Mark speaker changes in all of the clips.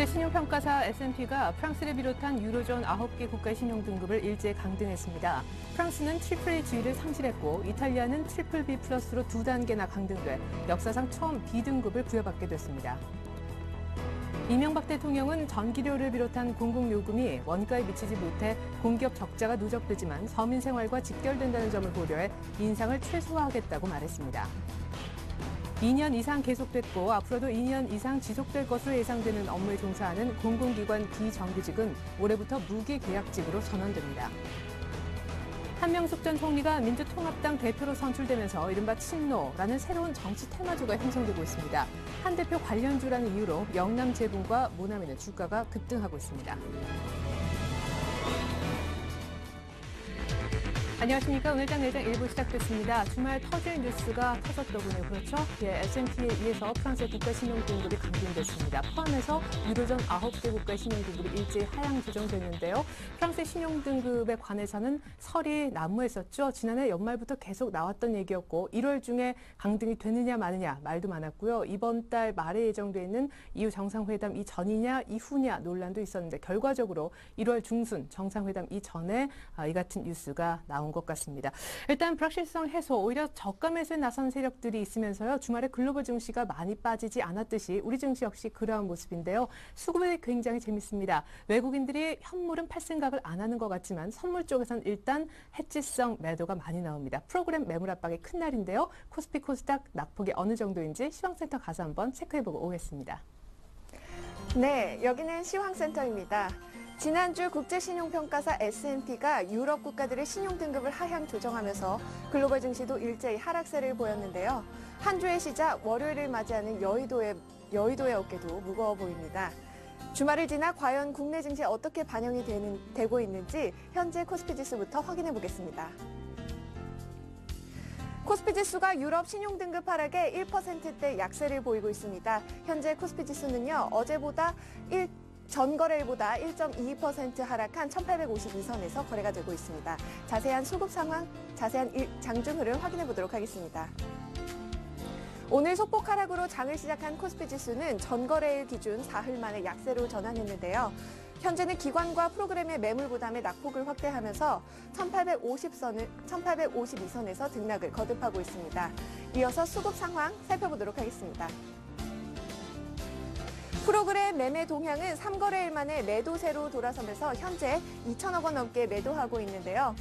Speaker 1: 국제신용평가사 S&P가 프랑스를 비롯한 유로존 9개 국가의 신용등급을 일제 강등했습니다. 프랑스는 트리플 G를 상실했고 이탈리아는 트리플 B 플러스로 2단계나 강등돼 역사상 처음 B등급을 부여받게 됐습니다. 이명박 대통령은 전기료를 비롯한 공공요금이 원가에 미치지 못해 공기업 적자가 누적되지만 서민 생활과 직결된다는 점을 고려해 인상을 최소화하겠다고 말했습니다. 2년 이상 계속됐고 앞으로도 2년 이상 지속될 것으로 예상되는 업무에 종사하는 공공기관 비정규직은 올해부터 무기계약직으로 전환됩니다. 한명숙 전 총리가 민주통합당 대표로 선출되면서 이른바 친노라는 새로운 정치 테마주가 형성되고 있습니다. 한 대표 관련주라는 이유로 영남제분과 모나미는 주가가 급등하고 있습니다. 안녕하십니까. 오늘장 내장 1부 시작됐습니다. 주말 터질 뉴스가 터졌더군요. 그렇죠? S&P에 의해서 프랑스의 국가신용등급이 강등됐습니다. 포함해서 유로존 9개 국가의 신용등급이 일제히 하향 조정됐는데요. 프랑스의 신용등급에 관해서는 설이 난무했었죠. 지난해 연말부터 계속 나왔던 얘기였고 1월 중에 강등이 되느냐 마느냐 말도 많았고요. 이번 달 말에 예정돼 있는 EU 정상회담 이전이냐 이후냐 논란도 있었는데 결과적으로 1월 중순 정상회담 이전에 이 같은 뉴스가 나온 것 같습니다. 일단 불확실성 해소, 오히려 저가 매수에 나선 세력들이 있으면서요. 주말에 글로벌 증시가 많이 빠지지 않았듯이 우리 증시 역시 그러한 모습인데요. 수급이 굉장히 재밌습니다. 외국인들이 현물은 팔생각을 안 하는 것 같지만 선물 쪽에서는 일단 해지성 매도가 많이 나옵니다. 프로그램 매물 압박이 큰 날인데요. 코스피 코스닥 낙폭이 어느 정도인지 시황센터 가서 한번 체크해보고 오겠습니다.
Speaker 2: 네, 여기는 시황센터입니다. 지난주 국제신용평가사 S&P가 유럽 국가들의 신용등급을 하향 조정하면서 글로벌 증시도 일제히 하락세를 보였는데요. 한 주의 시작 월요일을 맞이하는 여의도의 어깨도 무거워 보입니다. 주말을 지나 과연 국내 증시에 어떻게 반영이 되고 있는지 현재 코스피 지수부터 확인해 보겠습니다. 코스피 지수가 유럽 신용등급 하락에 1%대 약세를 보이고 있습니다. 현재 코스피 지수는요, 전거래일보다 1.22% 하락한 1852선에서 거래가 되고 있습니다. 자세한 수급 상황, 자세한 장중 흐름 확인해 보도록 하겠습니다. 오늘 소폭 하락으로 장을 시작한 코스피 지수는 전거래일 기준 사흘 만에 약세로 전환했는데요. 현재는 기관과 프로그램의 매물 부담의 낙폭을 확대하면서 1852선에서 등락을 거듭하고 있습니다. 이어서 수급 상황 살펴보도록 하겠습니다. 프로그램 매매 동향은 3거래일 만에 매도세로 돌아서면서 현재 2천억 원 넘게 매도하고 있는데요.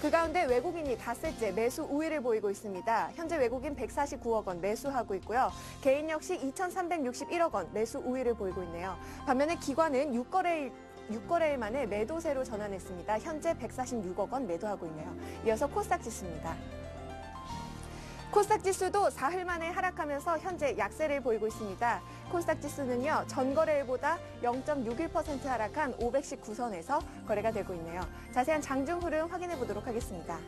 Speaker 2: 그 가운데 외국인이 닷새째 매수 우위를 보이고 있습니다. 현재 외국인 149억 원 매수하고 있고요. 개인 역시 2,361억 원 매수 우위를 보이고 있네요. 반면에 기관은 6거래일 만에 매도세로 전환했습니다. 현재 146억 원 매도하고 있네요. 이어서 코스닥 지수입니다. 코스닥 지수도 사흘 만에 하락하면서 현재 약세를 보이고 있습니다. 코스닥 지수는요, 전거래일보다 0.61% 하락한 519선에서 거래가 되고 있네요. 자세한 장중 흐름 확인해 보도록 하겠습니다.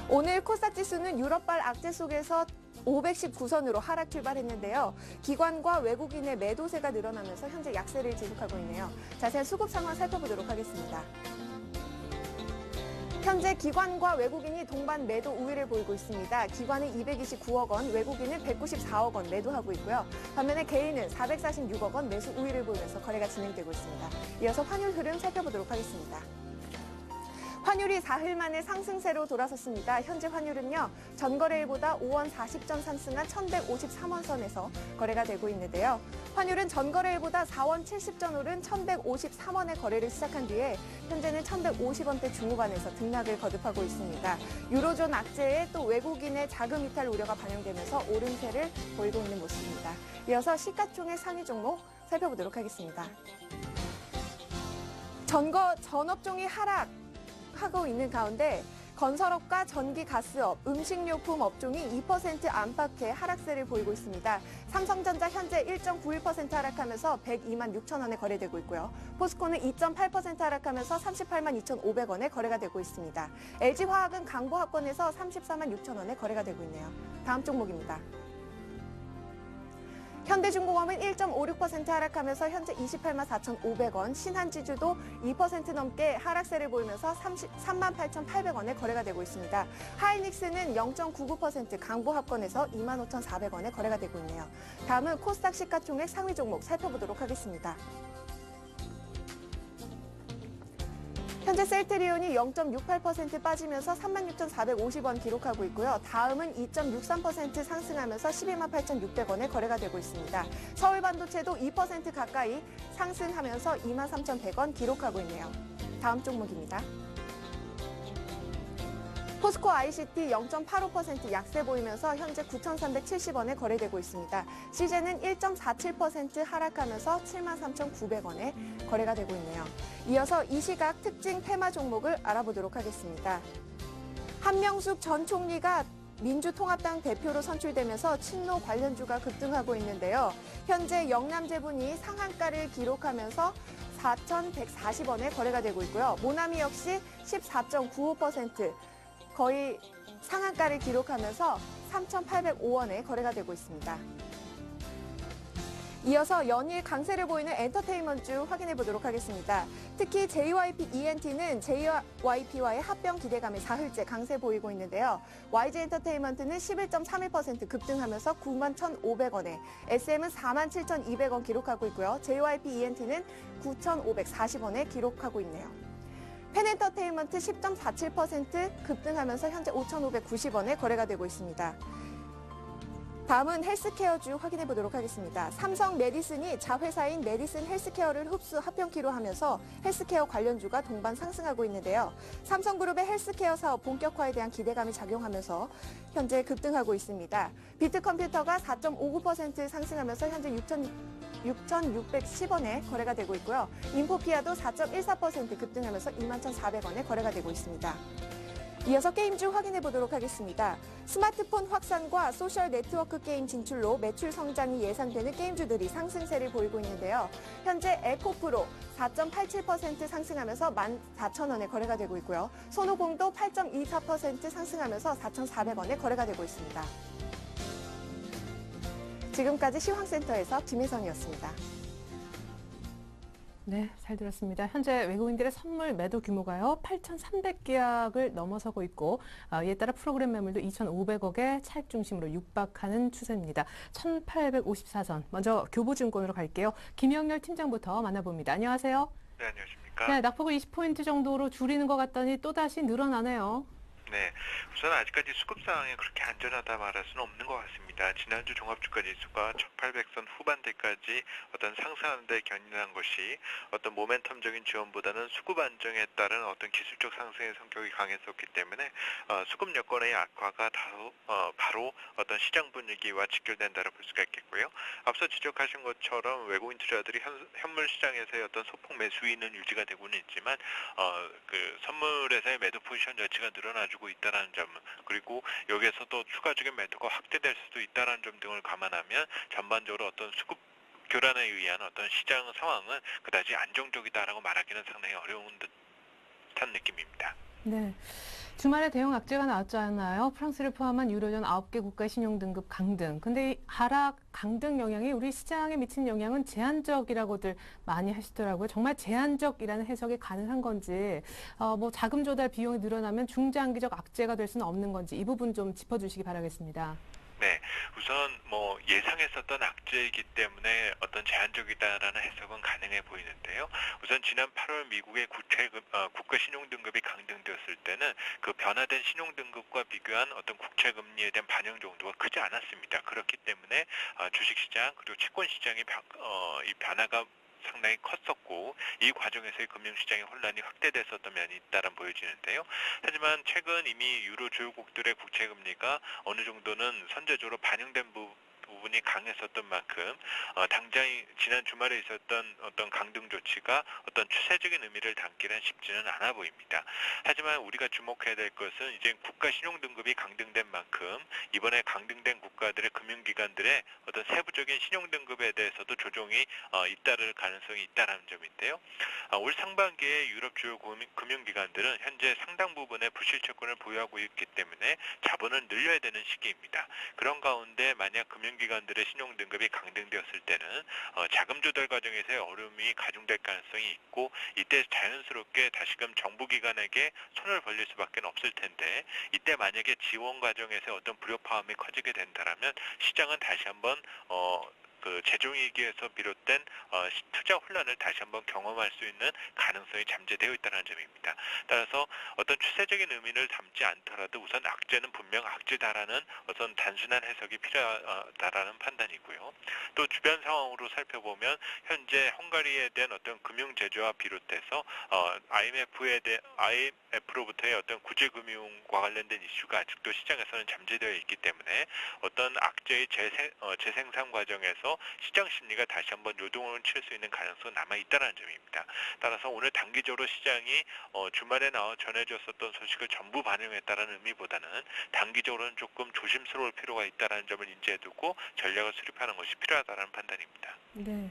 Speaker 2: 오늘 코스닥 지수는 유럽발 악재 속에서 519선으로 하락 출발했는데요. 기관과 외국인의 매도세가 늘어나면서 현재 약세를 지속하고 있네요. 자세한 수급 상황 살펴보도록 하겠습니다. 현재 기관과 외국인이 동반 매도 우위를 보이고 있습니다. 기관은 229억 원, 외국인은 194억 원 매도하고 있고요. 반면에 개인은 446억 원 매수 우위를 보이면서 거래가 진행되고 있습니다. 이어서 환율 흐름 살펴보도록 하겠습니다. 환율이 사흘 만에 상승세로 돌아섰습니다. 현재 환율은요, 전거래일보다 5원 40전 상승한 1,153원 선에서 거래가 되고 있는데요. 환율은 전거래일보다 4원 70전 오른 1,153원에 거래를 시작한 뒤에 현재는 1,150원대 중후반에서 등락을 거듭하고 있습니다. 유로존 악재에 또 외국인의 자금 이탈 우려가 반영되면서 오름세를 보이고 있는 모습입니다. 이어서 시가총액 상위 종목 살펴보도록 하겠습니다. 전업종이 하고 있는 가운데 건설업과 전기, 가스업, 음식료품 업종이 2% 안팎의 하락세를 보이고 있습니다. 삼성전자 현재 1.91% 하락하면서 102만 6천 원에 거래되고 있고요. 포스코는 2.8% 하락하면서 38만 2,500원에 거래가 되고 있습니다. LG화학은 강보합권에서 34만 6천 원에 거래가 되고 있네요. 다음 종목입니다. 현대중공업은 1.56% 하락하면서 현재 28만 4,500원, 신한지주도 2% 넘게 하락세를 보이면서 38,800원에 거래가 되고 있습니다. 하이닉스는 0.99% 강보합권에서 25,400원에 거래가 되고 있네요. 다음은 코스닥 시가총액 상위 종목 살펴보도록 하겠습니다. 현재 셀트리온이 0.68% 빠지면서 36,450원 기록하고 있고요. 다음은 2.63% 상승하면서 12만 8,600원에 거래가 되고 있습니다. 서울반도체도 2% 가까이 상승하면서 2만 3,100원 기록하고 있네요. 다음 종목입니다. 포스코 ICT 0.85% 약세 보이면서 현재 9,370원에 거래되고 있습니다. 시제는 1.47% 하락하면서 73,900원에 거래가 되고 있네요. 이어서 이 시각 특징 테마 종목을 알아보도록 하겠습니다. 한명숙 전 총리가 민주통합당 대표로 선출되면서 친노 관련주가 급등하고 있는데요. 현재 영남제분이 상한가를 기록하면서 4,140원에 거래가 되고 있고요. 모나미 역시 14.95% 거의 상한가를 기록하면서 3,805원에 거래가 되고 있습니다. 이어서 연일 강세를 보이는 엔터테인먼트 확인해 보도록 하겠습니다. 특히 JYP ENT는 JYP와의 합병 기대감에 사흘째 강세 보이고 있는데요. YG 엔터테인먼트는 11.31% 급등하면서 91,500원에, SM은 47,200원 기록하고 있고요. JYP ENT는 9,540원에 기록하고 있네요. 펜엔터테인먼트 10.47% 급등하면서 현재 5,590원에 거래가 되고 있습니다. 다음은 헬스케어주 확인해 보도록 하겠습니다. 삼성 메디슨이 자회사인 메디슨 헬스케어를 흡수 합병키로 하면서 헬스케어 관련주가 동반 상승하고 있는데요. 삼성그룹의 헬스케어 사업 본격화에 대한 기대감이 작용하면서 현재 급등하고 있습니다. 비트컴퓨터가 4.59% 상승하면서 현재 6,610원에 거래가 되고 있고요. 인포피아도 4.14% 급등하면서 21,400원에 거래가 되고 있습니다. 이어서 게임주 확인해 보도록 하겠습니다. 스마트폰 확산과 소셜 네트워크 게임 진출로 매출 성장이 예상되는 게임주들이 상승세를 보이고 있는데요. 현재 에코프로 4.87% 상승하면서 14,000원에 거래가 되고 있고요. 손오공도 8.24% 상승하면서 4,400원에 거래가 되고 있습니다. 지금까지 시황센터에서 김혜선이었습니다.
Speaker 1: 네, 잘 들었습니다. 현재 외국인들의 선물 매도 규모가요, 8,300계약을 넘어서고 있고, 이에 따라 프로그램 매물도 2,500억의 차익 중심으로 육박하는 추세입니다. 1,854선. 먼저 교보증권으로 갈게요. 김영렬 팀장부터 만나봅니다. 안녕하세요.
Speaker 3: 네, 안녕하십니까.
Speaker 1: 네, 낙폭을 20포인트 정도로 줄이는 것 같더니 또다시 늘어나네요.
Speaker 3: 네, 우선 아직까지 수급 상황이 그렇게 안전하다 말할 수는 없는 것 같습니다. 지난주 종합주가 지수가 1800선 후반대까지 어떤 상승하는 데 견인한 것이 어떤 모멘텀적인 지원보다는 수급 안정에 따른 어떤 기술적 상승의 성격이 강했었기 때문에 수급 여건의 악화가 바로 어떤 시장 분위기와 직결된다고 볼 수가 있겠고요. 앞서 지적하신 것처럼 외국인 투자들이 현물 시장에서의 어떤 소폭 매수인은 유지가 되고는 있지만 그 선물에서의 매도 포지션 자체가 늘어나주고 있다는 점, 그리고 여기에서도 추가적인 매도가 확대될 수도 있다는 점 등을 감안하면 전반적으로 어떤 수급 교란에 의한 어떤 시장 상황은 그다지 안정적이다라고 말하기는 상당히 어려운 듯한 느낌입니다.
Speaker 1: 네. 주말에 대형 악재가 나왔잖아요. 프랑스를 포함한 유로존 9개 국가 신용등급 강등. 근데 이 하락, 강등 영향이 우리 시장에 미친 영향은 제한적이라고들 많이 하시더라고요. 정말 제한적이라는 해석이 가능한 건지, 뭐 자금 조달 비용이 늘어나면 중장기적 악재가 될 수는 없는 건지 이 부분 좀 짚어주시기 바라겠습니다.
Speaker 3: 네, 우선 뭐 예상했었던 악재이기 때문에 어떤 제한적이다라는 해석은 가능해 보이는데요. 우선 지난 8월 미국의 국가 신용등급이 강등되었을 때는 그 변화된 신용등급과 비교한 어떤 국채금리에 대한 반영 정도가 크지 않았습니다. 그렇기 때문에 주식시장 그리고 채권시장의 이 변화가 상당히 컸었고, 이 과정에서의 금융시장의 혼란이 확대됐었던 면이 있다란 보여지는데요. 하지만 최근 이미 유로 주요국들의 국채금리가 어느 정도는 선제적으로 반영된 부분이 강했었던 만큼 당장 지난 주말에 있었던 어떤 강등 조치가 어떤 추세적인 의미를 담기는 쉽지는 않아 보입니다. 하지만 우리가 주목해야 될 것은 이제 국가 신용등급이 강등된 만큼 이번에 강등된 국가들의 금융기관들의 어떤 세부적인 신용등급에 대해서도 조정이 잇따를 가능성이 있다는 점인데요. 올 상반기에 유럽 주요 금융기관들은 현재 상당 부분의 부실채권을 보유하고 있기 때문에 자본을 늘려야 되는 시기입니다. 그런 가운데 만약 금융기관들이 금융기관들의 신용등급이 강등되었을 때는 자금 조달 과정에서의 어려움이 가중될 가능성이 있고 이때 자연스럽게 다시금 정부기관에게 손을 벌릴 수밖에 없을 텐데 이때 만약에 지원 과정에서 어떤 불협화음이 커지게 된다면 시장은 다시 한번 그 재정위기에서 비롯된 투자 혼란을 다시 한번 경험할 수 있는 가능성이 잠재되어 있다는 점입니다. 따라서 어떤 추세적인 의미를 담지 않더라도 우선 악재는 분명 악재다라는 어떤 단순한 해석이 필요하다라는 판단이고요. 또 주변 상황으로 살펴보면 현재 헝가리에 대한 어떤 금융 제재와 비롯해서 IMF로부터의 어떤 구제금융과 관련된 이슈가 아직도 시장에서는 잠재되어 있기 때문에 어떤 악재의 재생산 과정에서 시장 심리가 다시 한번 요동을 칠 수 있는 가능성은 남아있다는 점입니다. 따라서 오늘 단기적으로 시장이 주말에 나와 전해졌었던 소식을 전부 반영했다는 의미보다는 단기적으로는 조금 조심스러울 필요가 있다는 점을 인지해두고 전략을 수립하는 것이 필요하다는 판단입니다.
Speaker 1: 네.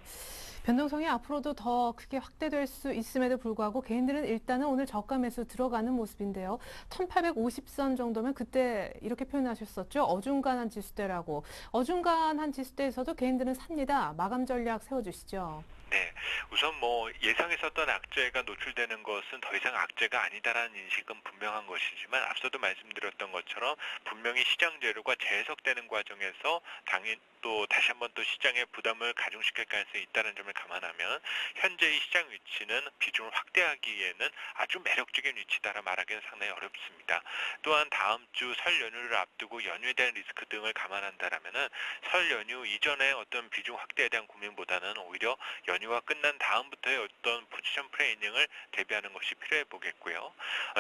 Speaker 1: 변동성이 앞으로도 더 크게 확대될 수 있음에도 불구하고 개인들은 일단은 오늘 저가 매수 들어가는 모습인데요. 1850선 정도면 그때 이렇게 표현하셨었죠. 어중간한 지수대라고. 어중간한 지수대에서도 개인들은 삽니다. 마감 전략 세워주시죠.
Speaker 3: 네, 우선 예상했었던 악재가 노출되는 것은 더 이상 악재가 아니다라는 인식은 분명한 것이지만 앞서도 말씀드렸던 것처럼 분명히 시장 재료가 재해석되는 과정에서 당연 또 다시 한번 또 시장에 부담을 가중시킬 가능성이 있다는 점을 감안하면 현재의 시장 위치는 비중을 확대하기에는 아주 매력적인 위치다라 말하기는 상당히 어렵습니다. 또한 다음 주 설 연휴를 앞두고 연휴에 대한 리스크 등을 감안한다라면은 설 연휴 이전에 어떤 비중 확대에 대한 고민보다는 오히려 연휴가 끝난 다음부터의 어떤 포지션 플레이닝을 대비하는 것이 필요해 보겠고요.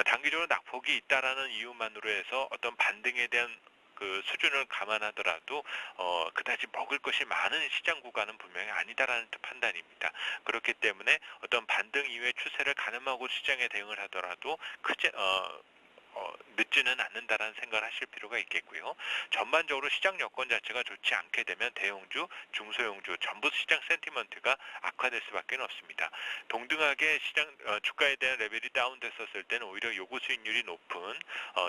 Speaker 3: 단기적으로 낙폭이 있다라는 이유만으로 해서 어떤 반등에 대한 그 수준을 감안하더라도 그다지 먹을 것이 많은 시장 구간은 분명히 아니다라는 판단입니다. 그렇기 때문에 어떤 반등 이후의 추세를 가늠하고 시장에 대응을 하더라도 늦지는 않는다라는 생각을 하실 필요가 있겠고요. 전반적으로 시장 여건 자체가 좋지 않게 되면 대형주, 중소형주 전부 시장 센티먼트가 악화될 수밖에 없습니다. 동등하게 시장 주가에 대한 레벨이 다운됐었을 때는 오히려 요구 수익률이 높은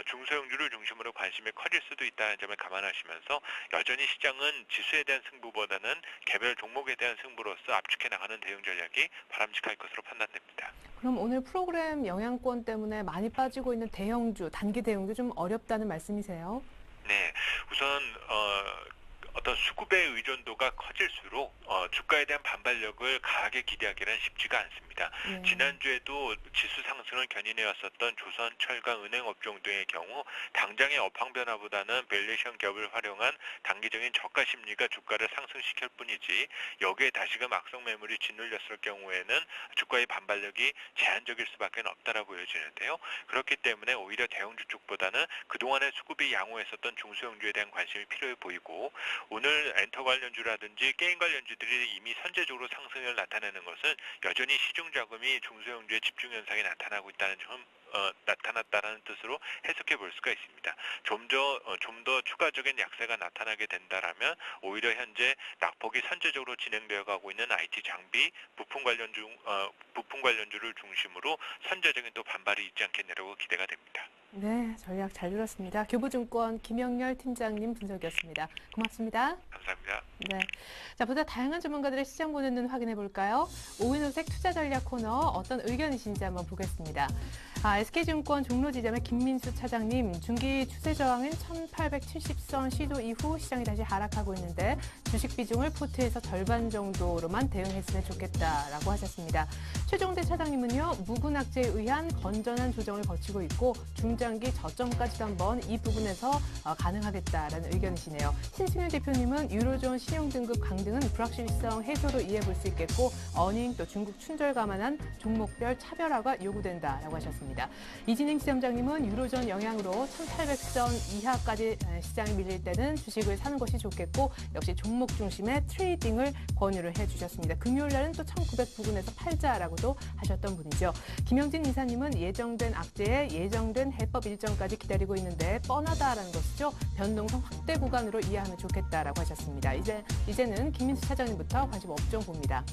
Speaker 3: 중소형주를 중심으로 관심이 커질 수도 있다는 점을 감안하시면서 여전히 시장은 지수에 대한 승부보다는 개별 종목에 대한 승부로서 압축해 나가는 대응 전략이 바람직할 것으로 판단됩니다.
Speaker 1: 그럼 오늘 프로그램 영향권 때문에 많이 빠지고 있는 대형주, 단기 대형주 좀 어렵다는 말씀이세요?
Speaker 3: 네, 우선 어떤 수급의 의존도가 커질수록 주가에 대한 반발력을 강하게 기대하기는 쉽지가 않습니다. 지난주에도 지수 상승을 견인해왔었던 조선, 철강, 은행 업종 등의 경우 당장의 업황 변화보다는 밸류에이션 갭을 활용한 단기적인 저가 심리가 주가를 상승시킬 뿐이지 여기에 다시금 악성 매물이 짓눌렸을 경우에는 주가의 반발력이 제한적일 수밖에 없다라고 보여지는데요. 그렇기 때문에 오히려 대형주 쪽보다는 그동안의 수급이 양호했었던 중소형주에 대한 관심이 필요해 보이고 오늘 엔터 관련주라든지 게임 관련주들이 이미 선제적으로 상승을 나타내는 것은 여전히 시중 자금이 중소형주의 집중 현상이 나타나고 있다는 점 나타났다라는 뜻으로 해석해 볼 수가 있습니다. 좀 더 추가적인 약세가 나타나게 된다라면 오히려 현재 낙폭이 선제적으로 진행되어 가고 있는 IT 장비, 부품 관련주를 중심으로 선제적인 또 반발이 있지 않겠냐라고 기대가 됩니다.
Speaker 1: 네, 전략 잘 들었습니다. 교보증권 김영렬 팀장님 분석이었습니다. 고맙습니다.
Speaker 3: 감사합니다.
Speaker 1: 네, 자 보다 다양한 전문가들의 시장 보는 눈 확인해 볼까요? 오은호색 투자 전략 코너 어떤 의견이신지 한번 보겠습니다. SK증권 종로지점의 김민수 차장님, 중기 추세 저항은 1870선 시도 이후 시장이 다시 하락하고 있는데 주식 비중을 포트에서 절반 정도로만 대응했으면 좋겠다라고 하셨습니다. 최종대 차장님은요, 묵은 악재에 의한 건전한 조정을 거치고 있고 중장기 저점까지도 한번 이 부분에서 가능하겠다라는 의견이시네요. 신승윤 대표님은 유로존 신용등급 강등은 불확실성 해소로 이해해 볼 수 있겠고 어닝 또 중국 춘절 감안한 종목별 차별화가 요구된다라고 하셨습니다. 이진행 시장장님은 유로존 영향으로 1800선 이하까지 시장이 밀릴 때는 주식을 사는 것이 좋겠고 역시 종목 중심의 트레이딩을 권유를 해주셨습니다. 금요일 날은 또 1900 부근에서 팔자라고도 하셨던 분이죠. 김영진 이사님은 예정된 악재에 예정된 해법 일정까지 기다리고 있는데 뻔하다라는 것이죠. 변동성 확대 구간으로 이해하면 좋겠다라고 하셨습니다. 이제는 김민수 차장님부터 관심 업종 봅니다.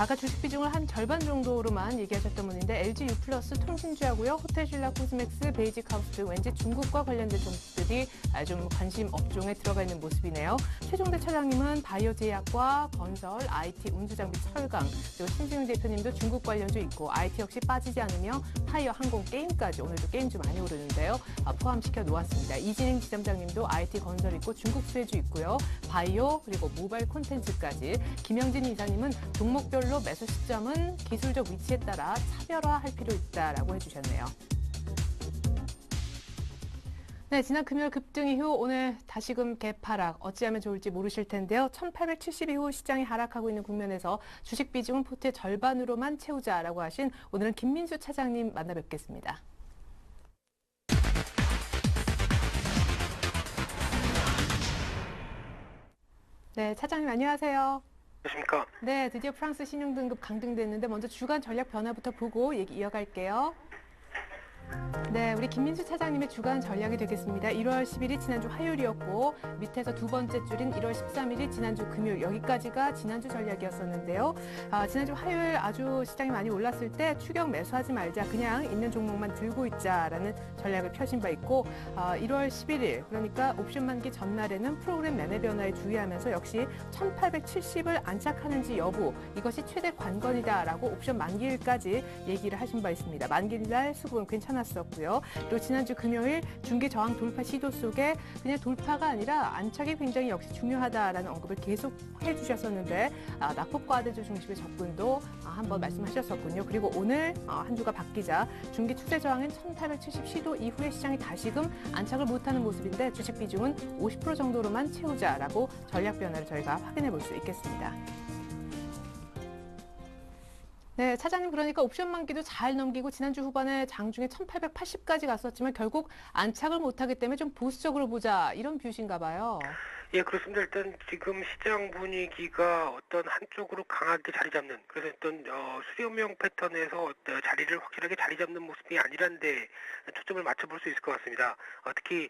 Speaker 1: 아까 주식 비중을 한 절반 정도로만 얘기하셨던 분인데 LG U+, 통신주하고요. 호텔신라, 코스맥스, 베이직하우스 등 왠지 중국과 관련된 종목들이 좀 관심 업종에 들어가 있는 모습이네요. 최종대 차장님은 바이오 제약과 건설, IT, 운수장비, 철강, 그리고 신승윤 대표님도 중국 관련주 있고 IT 역시 빠지지 않으며 타이어, 항공, 게임까지 오늘도 게임주 많이 오르는데요. 포함시켜 놓았습니다. 이진행 지점장님도 IT 건설 있고 중국 수혜주 있고요. 바이오 그리고 모바일 콘텐츠까지. 김영진 이사님은 종목별로 매수 시점은 기술적 위치에 따라 차별화할 필요 있다라고 해주셨네요. 네, 지난 금요일 급등 이후 오늘 다시금 개파락 어찌하면 좋을지 모르실 텐데요. 1870 이후 시장이 하락하고 있는 국면에서 주식 비중은 포트의 절반으로만 채우자라고 하신 오늘은 김민수 차장님 만나 뵙겠습니다. 네, 차장님 안녕하세요.
Speaker 4: 안녕하십니까.
Speaker 1: 네, 드디어 프랑스 신용등급 강등됐는데 먼저 주간 전략 변화부터 보고 얘기 이어갈게요. 네, 우리 김민수 차장님의 주간 전략이 되겠습니다. 1월 10일이 지난주 화요일이었고 밑에서 두 번째 줄인 1월 13일이 지난주 금요일 여기까지가 지난주 전략이었었는데요. 지난주 화요일 아주 시장이 많이 올랐을 때 추격 매수하지 말자 그냥 있는 종목만 들고 있자라는 전략을 펴신 바 있고 1월 11일 그러니까 옵션 만기 전날에는 프로그램 매매 변화에 주의하면서 역시 1870을 안착하는지 여부 이것이 최대 관건이다라고 옵션 만기일까지 얘기를 하신 바 있습니다. 만기일날 수급은 괜찮았었고요. 그리고 지난주 금요일 중기 저항 돌파 시도 속에 그냥 돌파가 아니라 안착이 굉장히 역시 중요하다라는 언급을 계속 해주셨었는데 낙폭과대주 중심의 접근도 한번 말씀하셨었군요. 그리고 오늘 한 주가 바뀌자 중기 추세 저항은 1870 시도 이후에 시장이 다시금 안착을 못하는 모습인데 주식 비중은 50% 정도로만 채우자라고 전략 변화를 저희가 확인해 볼 수 있겠습니다. 네, 차장님 그러니까 옵션 만기도 잘 넘기고 지난주 후반에 장중에 1880까지 갔었지만 결국 안착을 못하기 때문에 좀 보수적으로 보자 이런 뷰신가 봐요.
Speaker 4: 예, 그렇습니다. 일단 지금 시장 분위기가 어떤 한쪽으로 강하게 자리 잡는, 그래서 어떤 수렴형 패턴에서 자리를 확실하게 자리 잡는 모습이 아니란데 초점을 맞춰볼 수 있을 것 같습니다. 특히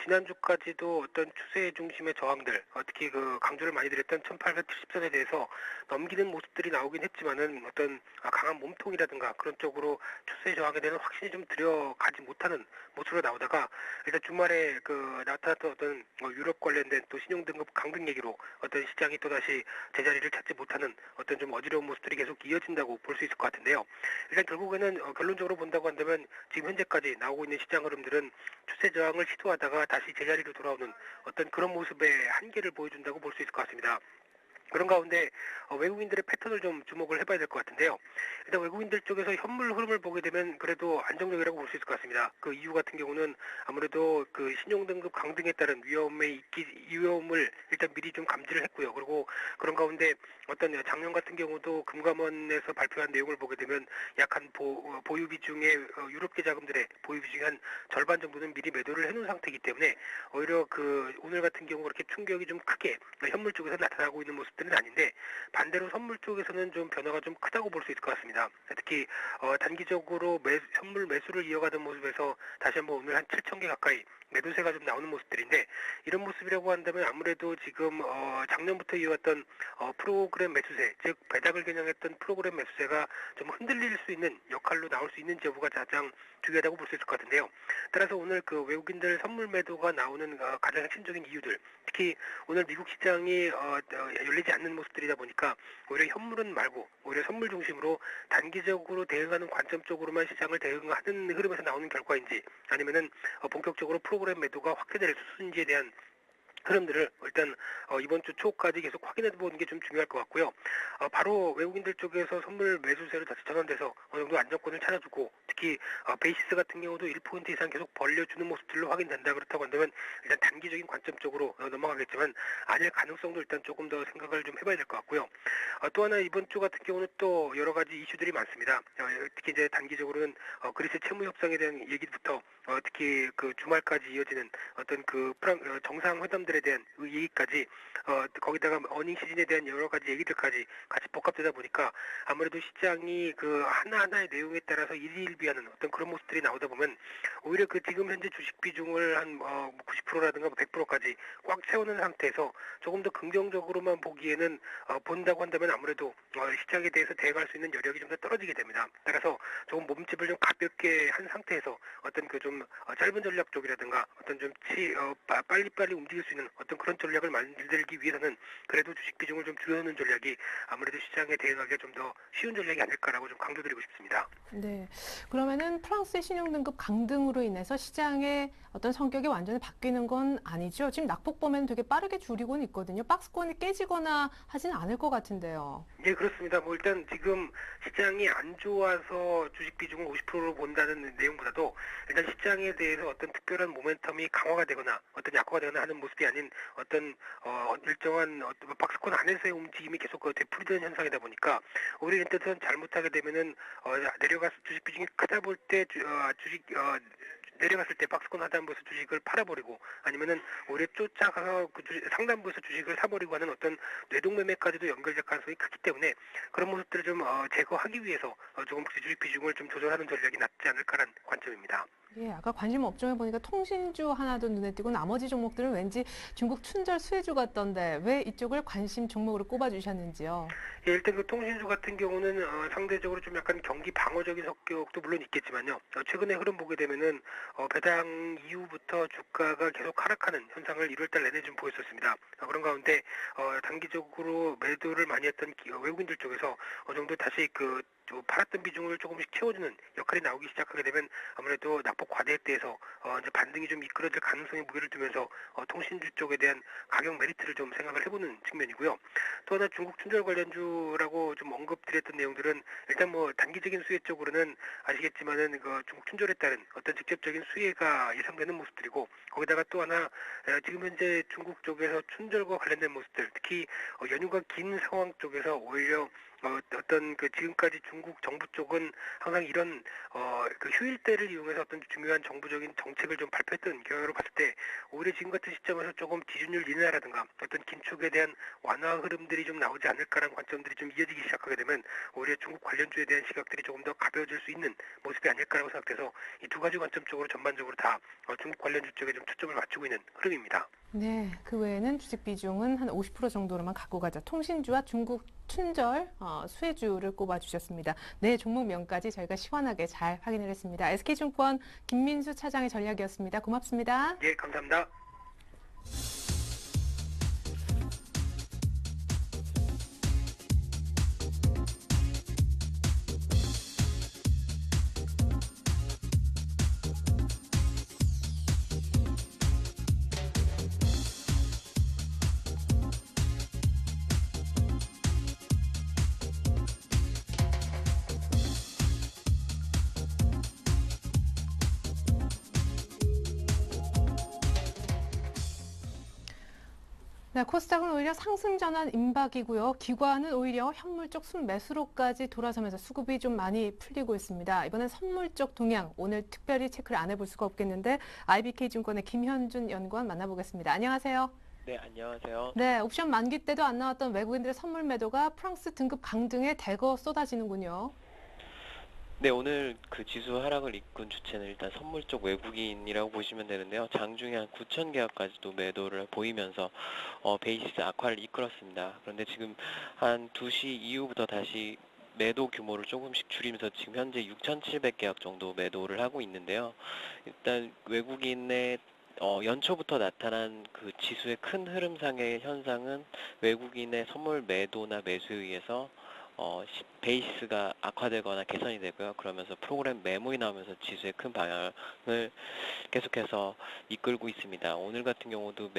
Speaker 4: 지난주까지도 어떤 추세 중심의 저항들, 특히 그 강조를 많이 드렸던 1870선에 대해서 넘기는 모습들이 나오긴 했지만은 어떤 강한 몸통이라든가 그런 쪽으로 추세 저항에 대한 확신이 좀 들어가지 못하는 모습으로 나오다가 일단 주말에 나타났던 어떤 유럽 관련된 또 신용등급 강등 얘기로 어떤 시장이 또다시 제자리를 찾지 못하는 어떤 좀 어지러운 모습들이 계속 이어진다고 볼 수 있을 것 같은데요. 일단 결국에는 결론적으로 본다고 한다면 지금 현재까지 나오고 있는 시장 흐름들은 추세 저항을 시도하다가 다시 제자리로 돌아오는 어떤 그런 모습의 한계를 보여준다고 볼 수 있을 것 같습니다. 그런 가운데 외국인들의 패턴을 좀 주목을 해봐야 될 것 같은데요. 일단 외국인들 쪽에서 현물 흐름을 보게 되면 그래도 안정적이라고 볼 수 있을 것 같습니다. 그 이유 같은 경우는 아무래도 그 신용등급 강등에 따른 위험을 일단 미리 좀 감지를 했고요. 그리고 그런 가운데 어떤 작년 같은 경우도 금감원에서 발표한 내용을 보게 되면 약한 보유 비중의 유럽계 자금들의 보유 비중의 한 절반 정도는 미리 매도를 해놓은 상태이기 때문에 오히려 오늘 같은 경우 그렇게 충격이 좀 크게 현물 쪽에서 나타나고 있는 모습들은 아닌데 반대로 선물 쪽에서는 좀 변화가 좀 크다고 볼 수 있을 것 같습니다. 특히 단기적으로 현물 매수를 이어가던 모습에서 다시 한번 오늘 한 7,000개 가까이 매도세가 좀 나오는 모습들인데 이런 모습이라고 한다면 아무래도 지금 작년부터 이어왔던 프로그램 매수세, 즉 배당을 겨냥했던 프로그램 매수세가 좀 흔들릴 수 있는 역할로 나올 수 있는지 여부가 가장 중요하다고 볼 수 있을 것 같은데요. 따라서 오늘 그 외국인들 선물 매도가 나오는 가장 핵심적인 이유들, 특히 오늘 미국 시장이 열리지 않는 모습들이다 보니까 오히려 현물은 말고 오히려 선물 중심으로 단기적으로 대응하는 관점 쪽으로만 시장을 대응하는 흐름에서 나오는 결과인지 아니면은 본격적으로 프로그램 매도가 확대될 수준인지에 대한 흐름들을 일단 이번 주 초까지 계속 확인해 보는 게 좀 중요할 것 같고요. 바로 외국인들 쪽에서 선물 매수세로 다시 전환돼서 어느 정도 안정권을 찾아주고 특히 베이시스 같은 경우도 1% 이상 계속 벌려주는 모습들로 확인된다. 그렇다고 한다면 일단 단기적인 관점 쪽으로 넘어가겠지만 아닐 가능성도 일단 조금 더 생각을 좀 해봐야 될 것 같고요. 또 하나 이번 주 같은 경우는 또 여러 가지 이슈들이 많습니다. 특히 이제 단기적으로는 그리스 채무 협상에 대한 얘기부터 특히 그 주말까지 이어지는 어떤 그 정상회담들에 대한 얘기까지 거기다가 어닝 시즌에 대한 여러 가지 얘기들까지 같이 복합되다 보니까 아무래도 시장이 그 하나하나의 내용에 따라서 일희일비하는 어떤 그런 모습들이 나오다 보면 오히려 그 지금 현재 주식 비중을 한 90%라든가 100%까지 꽉 채우는 상태에서 조금 더 긍정적으로만 보기에는 본다고 한다면 아무래도 시장에 대해서 대응할 수 있는 여력이 좀 더 떨어지게 됩니다. 따라서 조금 몸집을 좀 가볍게 한 상태에서 어떤 그 좀 짧은 전략 쪽이라든가 어떤 좀 빨리빨리 움직일 수 있는 어떤 그런 전략을 만들기 위해서는 그래도 주식 비중을 좀 줄여놓는 전략이 아무래도 시장에 대응하기가 좀 더 쉬운 전략이 아닐까라고 좀 강조드리고 싶습니다.
Speaker 1: 네. 그러면은 프랑스의 신용등급 강등으로 인해서 시장의 어떤 성격이 완전히 바뀌는 건 아니죠? 지금 낙폭범위는 되게 빠르게 줄이고는 있거든요. 박스권이 깨지거나 하지는 않을 것 같은데요.
Speaker 4: 예, 그렇습니다. 뭐 일단 지금 시장이 안 좋아서 주식 비중을 50%로 본다는 내용보다도 일단 시장에 대해서 어떤 특별한 모멘텀이 강화가 되거나 어떤 약화가 되거나 하는 모습이 아닌 어떤 일정한 어떤 박스권 안에서의 움직임이 계속 되풀이되는 현상이다 보니까 오히려 일단 잘못하게 되면은 내려가서 주식 비중이 크다 볼 때 주식 내려갔을 때 박스권 하단부에서 주식을 팔아버리고 아니면은 오히려 쫓아가서 그 상단부에서 주식을 사버리고 하는 어떤 뇌동매매까지도 연결될 가능성이 크기 때문에 그런 모습들을 좀 제거하기 위해서 조금 주식 비중을 좀 조절하는 전략이 낫지 않을까라는 관점입니다.
Speaker 1: 예, 아까 관심 업종에 보니까 통신주 하나도 눈에 띄고 나머지 종목들은 왠지 중국 춘절 수혜주 같던데 왜 이쪽을 관심 종목으로 꼽아주셨는지요?
Speaker 4: 예, 일단 그 통신주 같은 경우는 상대적으로 좀 약간 경기 방어적인 성격도 물론 있겠지만요. 최근에 흐름 보게 되면은 배당 이후부터 주가가 계속 하락하는 현상을 1월달 내내 좀 보였었습니다. 그런 가운데 단기적으로 매도를 많이 했던 외국인들 쪽에서 어느 정도 다시 팔았던 비중을 조금씩 채워주는 역할이 나오기 시작하게 되면 아무래도 낙폭 과대에 대해서 이제 반등이 좀 이끌어질 가능성에 무게를 두면서 통신주 쪽에 대한 가격 메리트를 좀 생각을 해보는 측면이고요. 또 하나 중국 춘절 관련주라고 좀 언급드렸던 내용들은 일단 뭐 단기적인 수혜 쪽으로는 아시겠지만은 그 중국 춘절에 따른 어떤 직접적인 수혜가 예상되는 모습들이고 거기다가 또 하나 지금 현재 중국 쪽에서 춘절과 관련된 모습들 특히 연휴가 긴 상황 쪽에서 오히려 어떤 그 지금까지 중국 정부 쪽은 항상 이런 그 휴일대를 이용해서 어떤 중요한 정부적인 정책을 좀 발표했던 경향으로 봤을 때 오히려 지금 같은 시점에서 조금 지준율 인하라든가 어떤 긴축에 대한 완화 흐름들이 좀 나오지 않을까라는 관점들이 좀 이어지기 시작하게 되면 오히려 중국 관련주에 대한 시각들이 조금 더 가벼워질 수 있는 모습이 아닐까라고 생각돼서 이 두 가지 관점 쪽으로 전반적으로 다 중국 관련주 쪽에 좀 초점을 맞추고 있는 흐름입니다.
Speaker 1: 네, 그 외에는 주식 비중은 한 50% 정도로만 갖고 가자. 통신주와 중국 춘절 수혜주를 꼽아주셨습니다. 네, 종목명까지 저희가 시원하게 잘 확인을 했습니다. SK증권 김민수 차장의 전략이었습니다. 고맙습니다.
Speaker 4: 예, 감사합니다.
Speaker 1: 네, 코스닥은 오히려 상승 전환 임박이고요. 기관은 오히려 현물 쪽 순매수로까지 돌아서면서 수급이 좀 많이 풀리고 있습니다. 이번엔 선물 쪽 동향 오늘 특별히 체크를 안 해볼 수가 없겠는데 IBK증권의 김현준 연구원 만나보겠습니다. 안녕하세요.
Speaker 5: 네, 안녕하세요.
Speaker 1: 네, 옵션 만기 때도 안 나왔던 외국인들의 선물 매도가 프랑스 등급 강등에 대거 쏟아지는군요.
Speaker 5: 네, 오늘 그 지수 하락을 이끈 주체는 일단 선물 쪽 외국인이라고 보시면 되는데요. 장중에 한 9천 개까지도 매도를 보이면서 베이시스 악화를 이끌었습니다. 그런데 지금 한 2시 이후부터 다시 매도 규모를 조금씩 줄이면서 지금 현재 6,700계약 정도 매도를 하고 있는데요. 일단 외국인의 연초부터 나타난 그 지수의 큰 흐름상의 현상은 외국인의 선물 매도나 매수에 의해서 베이스가 악화되거나 개선이 되고요. 그러면서 프로그램 매물이 나오면서 지수의 큰 방향을 계속해서 이끌고 있습니다. 오늘 같은 경우도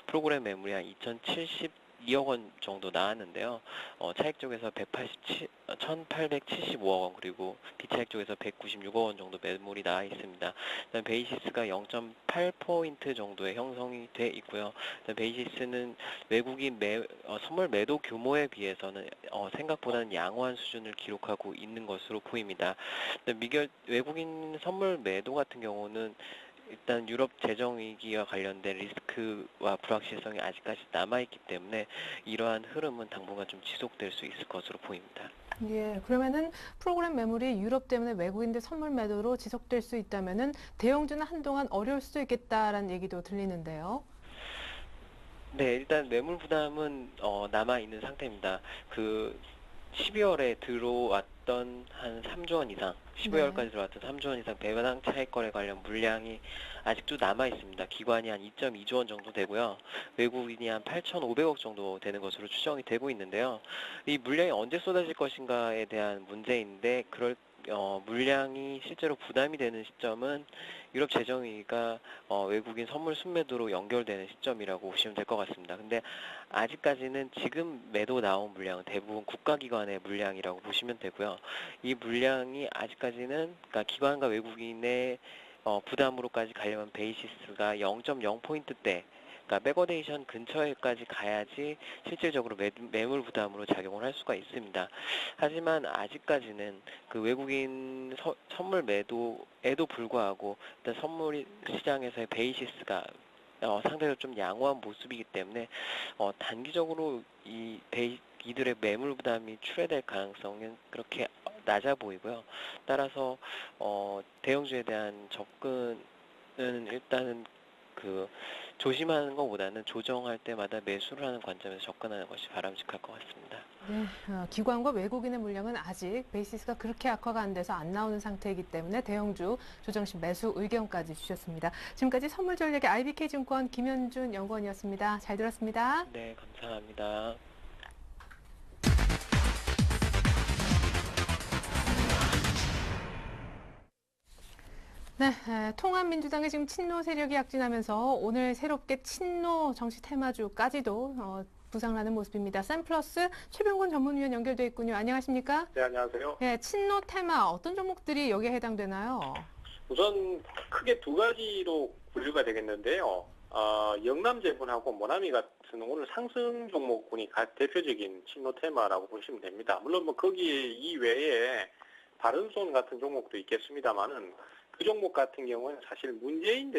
Speaker 5: 프로그램 매물이 한 2072 2억 원 정도 나왔는데요. 차익 쪽에서 1,875억 원, 그리고 비차익 쪽에서 196억 원 정도 매물이 나와 있습니다. 일단 베이시스가 0.8포인트 정도의 형성이 돼 있고요. 일단 베이시스는 외국인 선물 매도 규모에 비해서는 생각보다는 양호한 수준을 기록하고 있는 것으로 보입니다. 외국인 선물 매도 같은 경우는 일단 유럽 재정 위기와 관련된 리스크와 불확실성이 아직까지 남아있기 때문에 이러한 흐름은 당분간 좀 지속될 수 있을 것으로 보입니다.
Speaker 1: 예, 그러면은 프로그램 매물이 유럽 때문에 외국인들 선물 매도로 지속될 수 있다면은 대형주는 한동안 어려울 수도 있겠다라는 얘기도 들리는데요.
Speaker 5: 네, 일단 매물 부담은 남아 있는 상태입니다. 12월에 들어왔던 한 3조 원 이상, 12월까지 들어왔던 3조 원 이상 배당 차익 거래 관련 물량이 아직도 남아 있습니다. 기관이 한 2.2조 원 정도 되고요. 외국인이 한 8,500억 정도 되는 것으로 추정이 되고 있는데요. 이 물량이 언제 쏟아질 것인가에 대한 문제인데, 물량이 실제로 부담이 되는 시점은 유럽 재정위기가 외국인 선물 순매도로 연결되는 시점이라고 보시면 될 것 같습니다. 근데 아직까지는 지금 매도 나온 물량은 대부분 국가기관의 물량이라고 보시면 되고요. 이 물량이 아직까지는, 그러니까 기관과 외국인의 부담으로까지 가려면 베이시스가 0.0포인트대, 그러니까 백워데이션 근처에까지 가야지 실질적으로 매물 부담으로 작용을 할 수가 있습니다. 하지만 아직까지는 그 외국인 선물 매도에도 불구하고 일단 선물 시장에서의 베이시스가 상대적으로 좀 양호한 모습이기 때문에 단기적으로 이들의 매물 부담이 출회될 가능성은 그렇게 낮아 보이고요. 따라서 대형주에 대한 접근은 일단은 조심하는 것보다는 조정할 때마다 매수를 하는 관점에서 접근하는 것이 바람직할 것 같습니다.
Speaker 1: 네, 기관과 외국인의 물량은 아직 베이시스가 그렇게 악화가 안 돼서 안 나오는 상태이기 때문에 대형주 조정 시 매수 의견까지 주셨습니다. 지금까지 선물전략의 IBK증권 김현준 연구원이었습니다. 잘 들었습니다.
Speaker 5: 네, 감사합니다.
Speaker 1: 네, 통합민주당의 지금 친노 세력이 약진하면서 오늘 새롭게 친노 정치 테마주까지도 부상을 하는 모습입니다. 샘플러스 최병곤 전문위원 연결돼 있군요. 안녕하십니까?
Speaker 6: 네, 안녕하세요.
Speaker 1: 네, 친노 테마 어떤 종목들이 여기에 해당되나요?
Speaker 6: 우선 크게 두 가지로 분류가 되겠는데요. 영남제분하고 모나미 같은 오늘 상승 종목군이 대표적인 친노 테마라고 보시면 됩니다. 물론 뭐 거기에 이외에 바른손 같은 종목도 있겠습니다만은 그 종목 같은 경우는 사실 문재인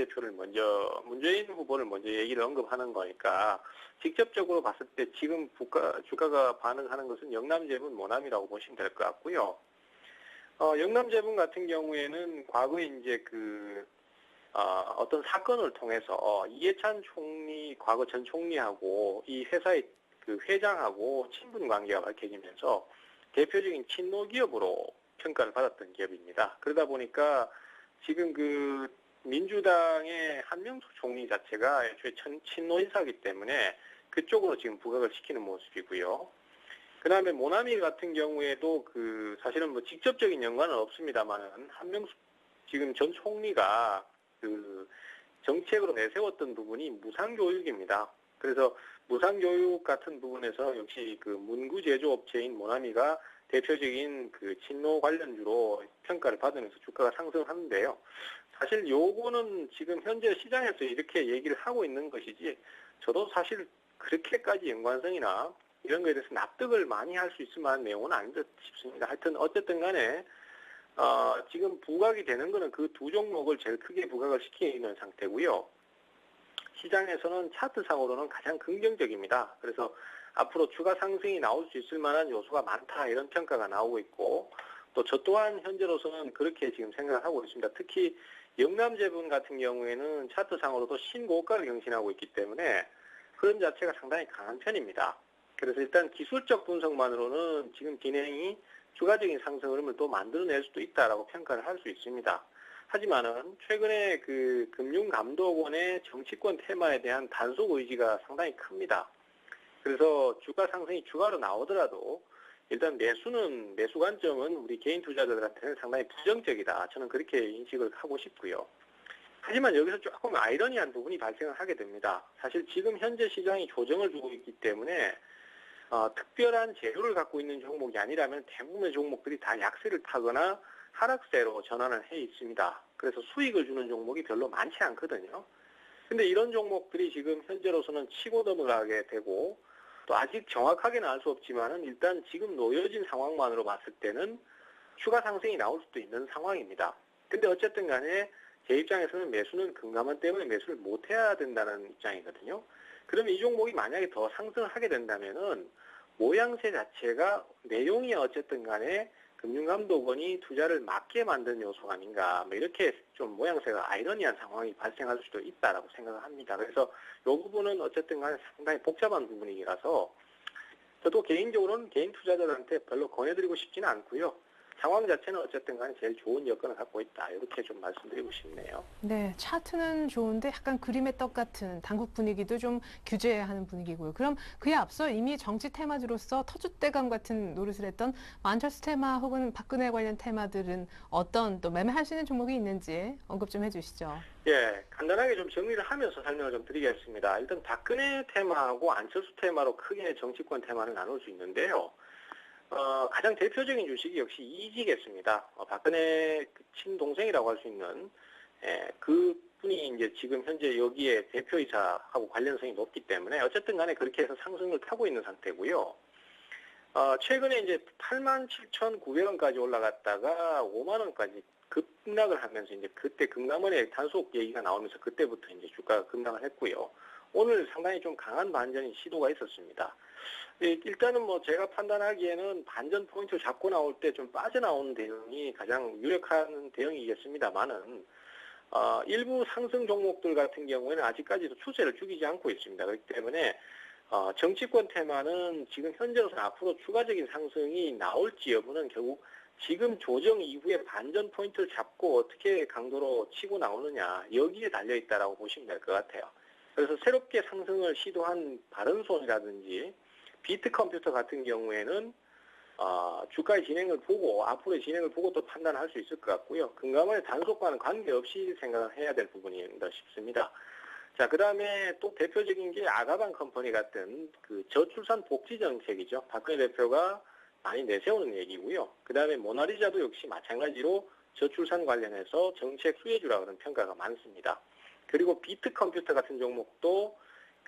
Speaker 6: 후보를 먼저 얘기를 언급하는 거니까 직접적으로 봤을 때 지금 주가가 반응하는 것은 영남제분, 모나미라고 보시면 될 것 같고요. 영남제분 같은 경우에는 과거에 이제 어떤 사건을 통해서 이해찬 총리, 과거 전 총리하고 이 회사의 회장하고 친분 관계가 밝혀지면서 대표적인 친노 기업으로 평가를 받았던 기업입니다. 그러다 보니까 지금 민주당의 한명숙 총리 자체가 애초에 친노 인사이기 때문에 그쪽으로 지금 부각을 시키는 모습이고요. 그 다음에 모나미 같은 경우에도 사실은 뭐 직접적인 연관은 없습니다만은 한명숙 지금 전 총리가 정책으로 내세웠던 부분이 무상교육입니다. 그래서 무상교육 같은 부분에서 역시 문구 제조업체인 모나미가 대표적인 친노 관련주로 평가를 받으면서 주가가 상승하는데요. 사실 요거는 지금 현재 시장에서 이렇게 얘기를 하고 있는 것이지 저도 사실 그렇게까지 연관성이나 이런 거에 대해서 납득을 많이 할 수 있을 만한 내용은 아닌 듯 싶습니다. 하여튼 어쨌든 간에 지금 부각이 되는 거는 그 두 종목을 제일 크게 부각을 시키는 상태고요. 시장에서는 차트상으로는 가장 긍정적입니다. 그래서 앞으로 주가 상승이 나올 수 있을 만한 요소가 많다 이런 평가가 나오고 있고 또 저 또한 현재로서는 그렇게 지금 생각을 하고 있습니다. 특히 영남제분 같은 경우에는 차트상으로도 신고가를 경신하고 있기 때문에 흐름 자체가 상당히 강한 편입니다. 그래서 일단 기술적 분석만으로는 지금 진행이 추가적인 상승 흐름을 또 만들어낼 수도 있다라고 평가를 할 수 있습니다. 하지만은 최근에 금융감독원의 정치권 테마에 대한 단속 의지가 상당히 큽니다. 그래서 주가 상승이 추가로 나오더라도 일단 매수 관점은 우리 개인 투자자들한테는 상당히 부정적이다. 저는 그렇게 인식을 하고 싶고요. 하지만 여기서 조금 아이러니한 부분이 발생을 하게 됩니다. 사실 지금 현재 시장이 조정을 주고 있기 때문에 특별한 재료를 갖고 있는 종목이 아니라면 대부분의 종목들이 다 약세를 타거나 하락세로 전환을 해 있습니다. 그래서 수익을 주는 종목이 별로 많지 않거든요. 근데 이런 종목들이 지금 현재로서는 치고 넘어가게 되고 또 아직 정확하게는 알 수 없지만은 일단 지금 놓여진 상황만으로 봤을 때는 추가 상승이 나올 수도 있는 상황입니다. 근데 어쨌든 간에 제 입장에서는 매수는 금감원 때문에 매수를 못 해야 된다는 입장이거든요. 그러면 이 종목이 만약에 더 상승을 하게 된다면은 모양새 자체가 내용이 어쨌든 간에 금융감독원이 투자를 막게 만든 요소가 아닌가, 뭐 이렇게 좀 모양새가 아이러니한 상황이 발생할 수도 있다라고 생각을 합니다. 그래서 이 부분은 어쨌든 간에 상당히 복잡한 부분이라서 저도 개인적으로는 개인 투자자들한테 별로 권해드리고 싶지는 않고요. 상황 자체는 어쨌든 간에 제일 좋은 여건을 갖고 있다. 이렇게 좀 말씀드리고 싶네요.
Speaker 1: 네, 차트는 좋은데 약간 그림의 떡 같은 당국 분위기도 좀 규제해야 하는 분위기고요. 그럼 그에 앞서 이미 정치 테마주로서 터줏대감 같은 노릇을 했던 만철수 테마 혹은 박근혜 관련 테마들은 어떤 또 매매할 수 있는 종목이 있는지 언급 좀 해주시죠.
Speaker 6: 예, 간단하게 좀 정리를 하면서 설명을 좀 드리겠습니다. 일단 박근혜 테마하고 안철수 테마로 크게 정치권 테마를 나눌 수 있는데요. 가장 대표적인 주식이 역시 이지겠습니다. 박근혜 친동생이라고 할 수 있는 그 분이 이제 지금 현재 여기에 대표이사하고 관련성이 높기 때문에 어쨌든 간에 그렇게 해서 상승을 타고 있는 상태고요. 최근에 이제 87,900원까지 올라갔다가 5만원까지 급락을 하면서 이제 그때 금감원의 단속 얘기가 나오면서 그때부터 이제 주가가 급락을 했고요. 오늘 상당히 좀 강한 반전이 시도가 있었습니다. 일단은 뭐 제가 판단하기에는 반전 포인트 잡고 나올 때 좀 빠져나오는 대응이 가장 유력한 대응이겠습니다만은 일부 상승 종목들 같은 경우에는 아직까지도 추세를 죽이지 않고 있습니다. 그렇기 때문에 정치권 테마는 지금 현재로서는 앞으로 추가적인 상승이 나올지 여부는 결국 지금 조정 이후에 반전 포인트를 잡고 어떻게 강도로 치고 나오느냐 여기에 달려있다라고 보시면 될 것 같아요. 그래서 새롭게 상승을 시도한 바른손이라든지 비트컴퓨터 같은 경우에는 주가의 진행을 보고 앞으로의 진행을 보고 또 판단할 수 있을 것 같고요. 금감원의 단속과는 관계없이 생각을 해야 될 부분이다 싶습니다. 자, 그 다음에 또 대표적인 게 아가방 컴퍼니 같은 그 저출산 복지 정책이죠. 박근혜 대표가 많이 내세우는 얘기고요. 그 다음에 모나리자도 역시 마찬가지로 저출산 관련해서 정책 수혜주라고 하는 평가가 많습니다. 그리고 비트컴퓨터 같은 종목도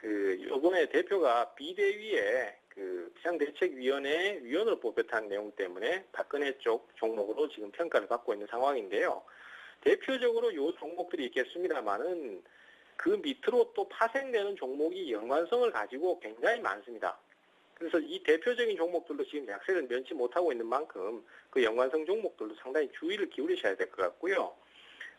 Speaker 6: 이번에 대표가 비대위에 비상대책위원회 위원으로 뽑혔다는 내용 때문에 박근혜 쪽 종목으로 지금 평가를 받고 있는 상황인데요. 대표적으로 이 종목들이 있겠습니다만은 그 밑으로 또 파생되는 종목이 연관성을 가지고 굉장히 많습니다. 그래서 이 대표적인 종목들도 지금 약세를 면치 못하고 있는 만큼 그 연관성 종목들도 상당히 주의를 기울이셔야 될 것 같고요.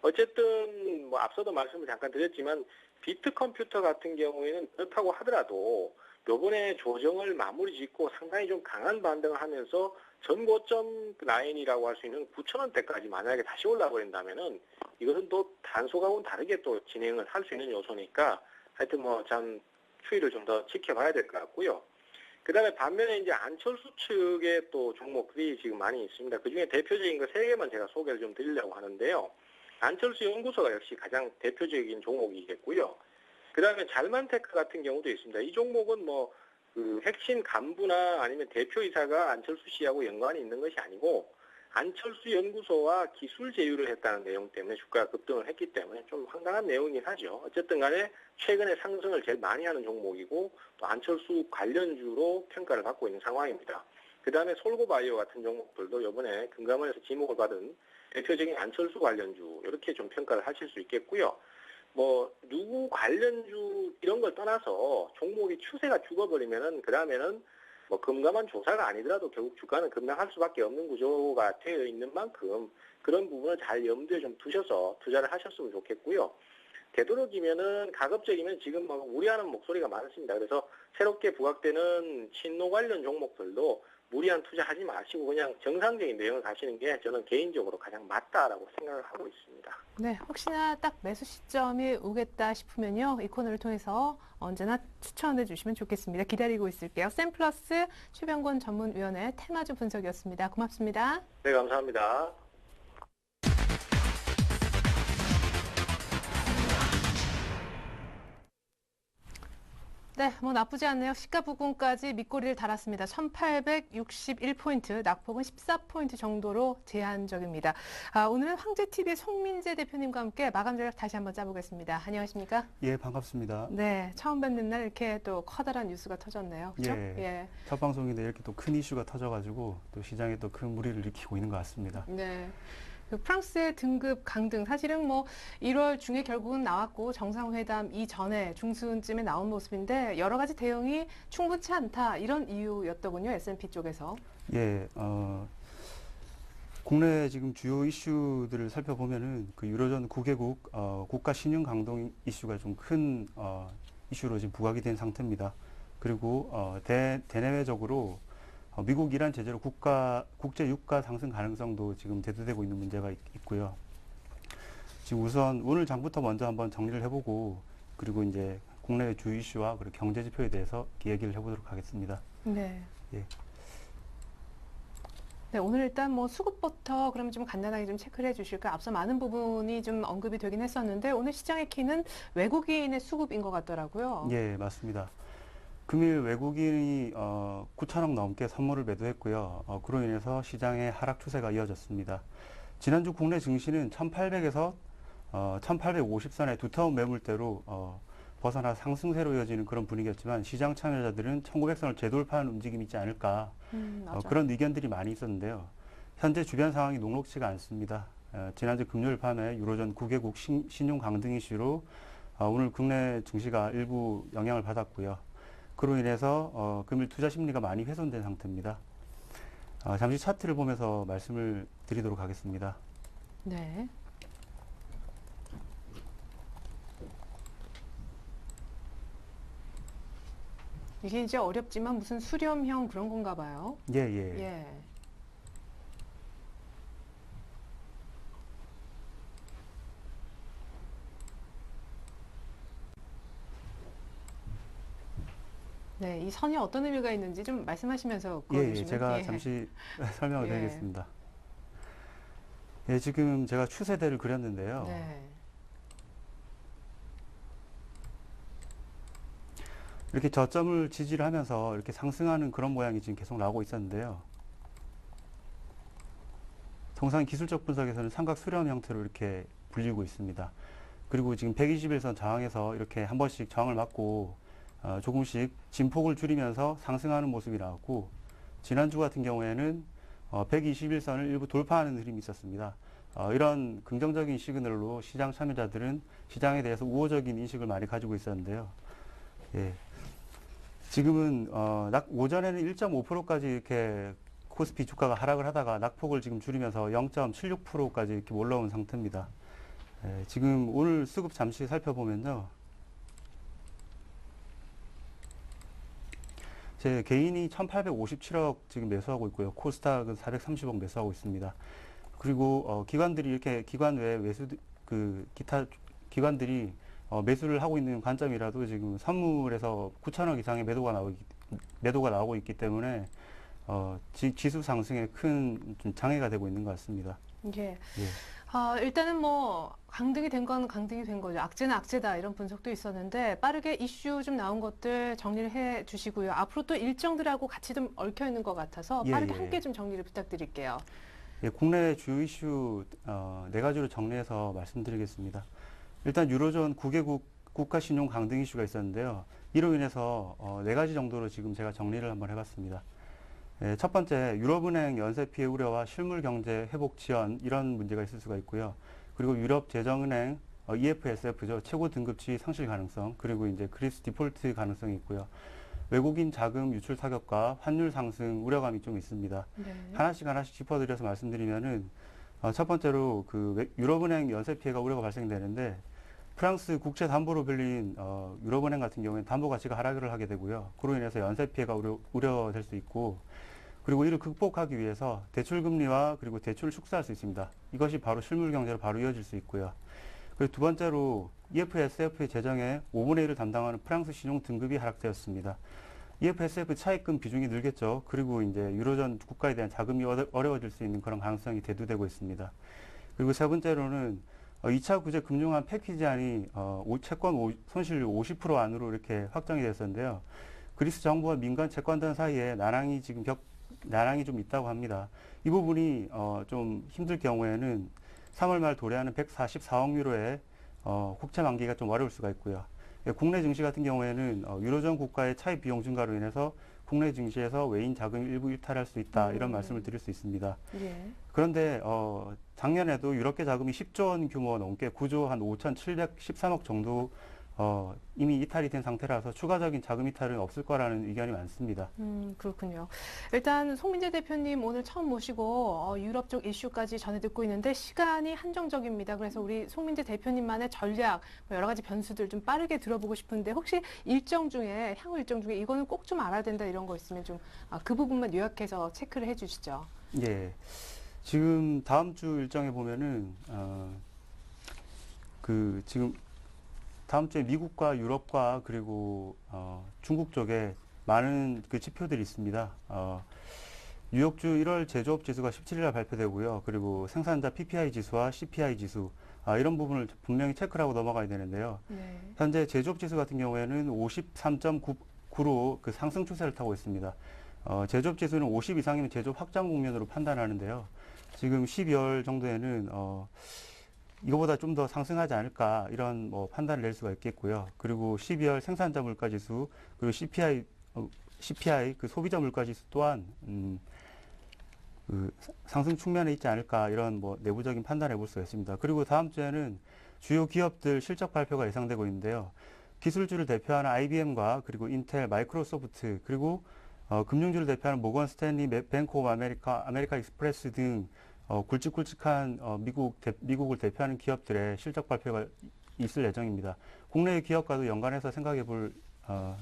Speaker 6: 어쨌든 뭐 앞서도 말씀을 잠깐 드렸지만 비트컴퓨터 같은 경우에는 그렇다고 하더라도 요번에 조정을 마무리 짓고 상당히 좀 강한 반등을 하면서 전고점 라인이라고 할 수 있는 9,000원대까지 만약에 다시 올라버린다면은 이것은 또 단속하고는 다르게 또 진행을 할 수 있는 요소니까 하여튼 뭐 참 추이를 좀 더 지켜봐야 될 것 같고요. 그 다음에 반면에 이제 안철수 측의 또 종목들이 지금 많이 있습니다. 그 중에 대표적인 거 3개만 제가 소개를 좀 드리려고 하는데요. 안철수 연구소가 역시 가장 대표적인 종목이겠고요. 그 다음에 잘만테크 같은 경우도 있습니다. 이 종목은 뭐 그 핵심 간부나 아니면 대표이사가 안철수 씨하고 연관이 있는 것이 아니고 안철수 연구소와 기술 제휴를 했다는 내용 때문에 주가가 급등을 했기 때문에 좀 황당한 내용이긴 하죠. 어쨌든 간에 최근에 상승을 제일 많이 하는 종목이고 또 안철수 관련주로 평가를 받고 있는 상황입니다. 그 다음에 솔고바이오 같은 종목들도 이번에 금감원에서 지목을 받은 대표적인 안철수 관련주 이렇게 좀 평가를 하실 수 있겠고요. 뭐 누구 관련주 이런 걸 떠나서 종목이 추세가 죽어버리면은 그 다음에는 뭐 금감원 조사가 아니더라도 결국 주가는 급락할 수밖에 없는 구조가 되어 있는 만큼 그런 부분을 잘 염두에 좀 두셔서 투자를 하셨으면 좋겠고요. 되도록이면은 가급적이면 지금 뭐 우려하는 목소리가 많습니다. 그래서 새롭게 부각되는 친노 관련 종목들도 무리한 투자하지 마시고 그냥 정상적인 내용을 가시는 게 저는 개인적으로 가장 맞다라고 생각을 하고 있습니다.
Speaker 1: 네, 혹시나 딱 매수 시점이 오겠다 싶으면요. 이 코너를 통해서 언제나 추천해 주시면 좋겠습니다. 기다리고 있을게요. 샘플러스 최병곤 전문위원의 테마주 분석이었습니다. 고맙습니다.
Speaker 6: 네, 감사합니다.
Speaker 1: 네, 뭐 나쁘지 않네요. 시가 부근까지 밑꼬리를 달았습니다. 1861포인트, 낙폭은 14포인트 정도로 제한적입니다. 오늘은 황제TV의 송민재 대표님과 함께 마감 전략 다시 한번 짜보겠습니다. 안녕하십니까?
Speaker 7: 예, 반갑습니다.
Speaker 1: 네, 처음 뵙는 날 이렇게 또 커다란 뉴스가 터졌네요. 그렇죠?
Speaker 7: 예. 첫 방송인데 이렇게 또 큰 이슈가 터져가지고 또 시장에 또 큰 무리를 일으키고 있는 것 같습니다.
Speaker 1: 네. 그 프랑스의 등급 강등, 사실은 뭐 1월 중에 결국은 나왔고 정상회담 이전에 중순쯤에 나온 모습인데 여러 가지 대응이 충분치 않다 이런 이유였더군요. S&P 쪽에서.
Speaker 7: 예, 국내 지금 주요 이슈들을 살펴보면은 그 유로존 9개국 국가 신용 강동 이슈가 좀 큰 이슈로 지금 부각이 된 상태입니다. 그리고 대내외적으로 미국 이란 제재로 국제 유가 상승 가능성도 지금 대두되고 있는 문제가 있고요. 지금 우선 오늘 장부터 먼저 한번 정리를 해보고 그리고 이제 국내 주요 이슈와 그리고 경제 지표에 대해서 얘기를 해보도록 하겠습니다.
Speaker 1: 네.
Speaker 7: 예.
Speaker 1: 네, 오늘 일단 뭐 수급부터 그럼 좀 간단하게 좀 체크를 해주실까요? 앞서 많은 부분이 좀 언급이 되긴 했었는데 오늘 시장의 키는 외국인의 수급인 것 같더라고요.
Speaker 7: 예, 맞습니다. 금일 외국인이 9천억 넘게 선물을 매도했고요. 그로 인해서 시장의 하락 추세가 이어졌습니다. 지난주 국내 증시는 1800에서 1850선의 두터운 매물대로 벗어나 상승세로 이어지는 그런 분위기였지만 시장 참여자들은 1900선을 재돌파하는 움직임이 있지 않을까 그런 의견들이 많이 있었는데요. 현재 주변 상황이 녹록치가 않습니다. 지난주 금요일 밤에 유로존 9개국 신용 강등 이슈로 오늘 국내 증시가 일부 영향을 받았고요. 그로 인해서 금일 투자 심리가 많이 훼손된 상태입니다. 잠시 차트를 보면서 말씀을 드리도록 하겠습니다.
Speaker 1: 네. 이게 이제 어렵지만 무슨 수렴형 그런 건가 봐요.
Speaker 7: 예, 예.
Speaker 1: 예. 네, 이 선이 어떤 의미가 있는지 좀 말씀하시면서
Speaker 7: 예,
Speaker 1: 그어주시면.
Speaker 7: 제가
Speaker 1: 예.
Speaker 7: 잠시 설명을
Speaker 1: 예.
Speaker 7: 드리겠습니다. 예, 지금 제가 추세대를 그렸는데요.
Speaker 1: 네.
Speaker 7: 이렇게 저점을 지지를 하면서 이렇게 상승하는 그런 모양이 지금 계속 나오고 있었는데요. 통상 기술적 분석에서는 삼각 수렴 형태로 이렇게 불리고 있습니다. 그리고 지금 121선 저항에서 이렇게 한 번씩 저항을 맞고 조금씩 진폭을 줄이면서 상승하는 모습이 나왔고 지난주 같은 경우에는 121선을 일부 돌파하는 흐름이 있었습니다. 이런 긍정적인 시그널로 시장 참여자들은 시장에 대해서 우호적인 인식을 많이 가지고 있었는데요. 예. 지금은 오전에는 1.5%까지 이렇게 코스피 주가가 하락을 하다가 낙폭을 지금 줄이면서 0.76%까지 이렇게 올라온 상태입니다. 예. 지금 오늘 수급 잠시 살펴보면요. 제 개인이 1857억 지금 매수하고 있고요. 코스닥은 430억 매수하고 있습니다. 그리고 기관들이 이렇게 기관 외 기타 기관들이 매수를 하고 있는 관점이라도 지금 선물에서 9천억 이상의 매도가 나오고 있기 때문에 지수 상승에 큰 좀 장애가 되고 있는 것 같습니다.
Speaker 1: 예.
Speaker 7: 예.
Speaker 1: 일단은 뭐 강등이 된 건 강등이 된 거죠. 악재는 악재다 이런 분석도 있었는데 빠르게 이슈 좀 나온 것들 정리를 해 주시고요. 앞으로 또 일정들하고 같이 좀 얽혀 있는 것 같아서 빠르게 함께 좀 정리를 부탁드릴게요.
Speaker 7: 예, 국내 주요 이슈 4가지로 정리해서 말씀드리겠습니다. 일단 유로존 9개국 국가 신용 강등 이슈가 있었는데요. 이로 인해서 4가지 정도로 지금 제가 정리를 한번 해봤습니다. 예, 첫 번째, 유럽은행 연쇄 피해 우려와 실물 경제 회복 지연 이런 문제가 있을 수가 있고요. 그리고 유럽 재정은행 EFSF죠. 최고 등급치 상실 가능성, 그리고 이제 그리스 디폴트 가능성이 있고요. 외국인 자금 유출 타격과 환율 상승 우려감이 좀 있습니다.
Speaker 1: 네.
Speaker 7: 하나씩 짚어드려서 말씀드리면은 첫 번째로 그 유럽은행 연쇄 피해가 우려가 발생되는데 프랑스 국채 담보로 빌린 유럽은행 같은 경우에는 담보 가치가 하락을 하게 되고요. 그로 인해서 연쇄 피해가 우려될 수 있고 그리고 이를 극복하기 위해서 대출 금리와 그리고 대출을 축소할 수 있습니다. 이것이 바로 실물 경제로 바로 이어질 수 있고요. 그리고 두 번째로 EFSF의 재정에 5분의 1을 담당하는 프랑스 신용 등급이 하락되었습니다. EFSF 차입금 비중이 늘겠죠. 그리고 이제 유로존 국가에 대한 자금이 어려워질 수 있는 그런 가능성이 대두되고 있습니다. 그리고 세 번째로는 2차 구제 금융안 패키지안이 채권 손실률 50% 안으로 이렇게 확정이 됐었는데요. 그리스 정부와 민간 채권단 사이에 나랑이 좀 있다고 합니다. 이 부분이 좀 힘들 경우에는 3월 말 도래하는 144억 유로의 국채 만기가 좀 어려울 수가 있고요. 국내 증시 같은 경우에는 유로존 국가의 차입 비용 증가로 인해서 국내 증시에서 외인 자금이 일부 일탈할 수 있다, 이런 말씀을 드릴 수 있습니다.
Speaker 1: 예.
Speaker 7: 그런데 작년에도 유럽계 자금이 10조 원 규모 넘게 9조 한 5,713억 정도 이미 이탈이 된 상태라서 추가적인 자금 이탈은 없을 거라는 의견이 많습니다.
Speaker 1: 그렇군요. 일단 송민재 대표님 오늘 처음 모시고 유럽 쪽 이슈까지 전해 듣고 있는데 시간이 한정적입니다. 그래서 우리 송민재 대표님만의 전략, 여러 가지 변수들 좀 빠르게 들어보고 싶은데 혹시 향후 일정 중에 이거는 꼭 좀 알아야 된다 이런 거 있으면 좀 그 부분만 요약해서 체크를 해주시죠.
Speaker 7: 예. 지금 다음 주 일정에 보면은 지금 다음 주에 미국과 유럽과 그리고 중국 쪽에 많은 그 지표들이 있습니다. 뉴욕주 1월 제조업 지수가 17일 날 발표되고요. 그리고 생산자 PPI 지수와 CPI 지수, 이런 부분을 분명히 체크를 하고 넘어가야 되는데요.
Speaker 1: 네.
Speaker 7: 현재 제조업 지수 같은 경우에는 53.9로 그 상승 추세를 타고 있습니다. 제조업 지수는 50 이상이면 제조업 확장 국면으로 판단하는데요. 지금 12월 정도에는 이거보다 좀 더 상승하지 않을까, 이런 판단을 낼 수가 있겠고요. 그리고 12월 생산자 물가 지수, 그리고 CPI 그 소비자 물가 지수 또한 그 상승 측면에 있지 않을까, 이런 내부적인 판단을 해볼 수가 있습니다. 그리고 다음 주에는 주요 기업들 실적 발표가 예상되고 있는데요. 기술주를 대표하는 IBM과 그리고 인텔, 마이크로소프트, 그리고 금융주를 대표하는 모건 스탠리, 뱅크 오브 아메리카, 아메리카 익스프레스 등 굵직굵직한 미국을 대표하는 기업들의 실적 발표가 있을 예정입니다. 국내의 기업과도 연관해서 생각해 볼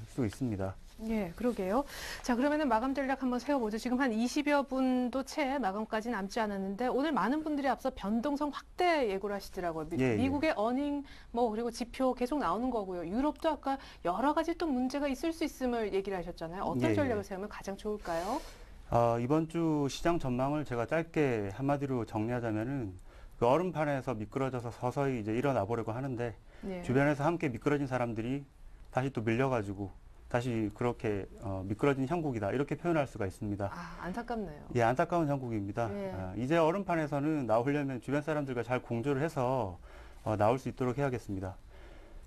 Speaker 7: 수 있습니다.
Speaker 1: 예, 그러게요. 자, 그러면은 마감 전략 한번 세워보죠. 지금 한 20여 분도 채 마감까지 남지 않았는데 오늘 많은 분들이 앞서 변동성 확대 예고를 하시더라고요. 미국의 어닝 그리고 지표 계속 나오는 거고요. 유럽도 아까 여러 가지 또 문제가 있을 수 있음을 얘기를 하셨잖아요. 어떤 전략을 세우면 가장 좋을까요?
Speaker 7: 이번 주 시장 전망을 제가 짧게 한마디로 정리하자면은 그 얼음판에서 미끄러져서 서서히 이제 일어나 보려고 하는데 주변에서 함께 미끄러진 사람들이 다시 또 밀려가지고 다시 그렇게 미끄러진 형국이다, 이렇게 표현할 수가 있습니다.
Speaker 1: 안타깝네요.
Speaker 7: 예, 안타까운 형국입니다. 이제 얼음판에서는 나오려면 주변 사람들과 잘 공조를 해서 나올 수 있도록 해야겠습니다.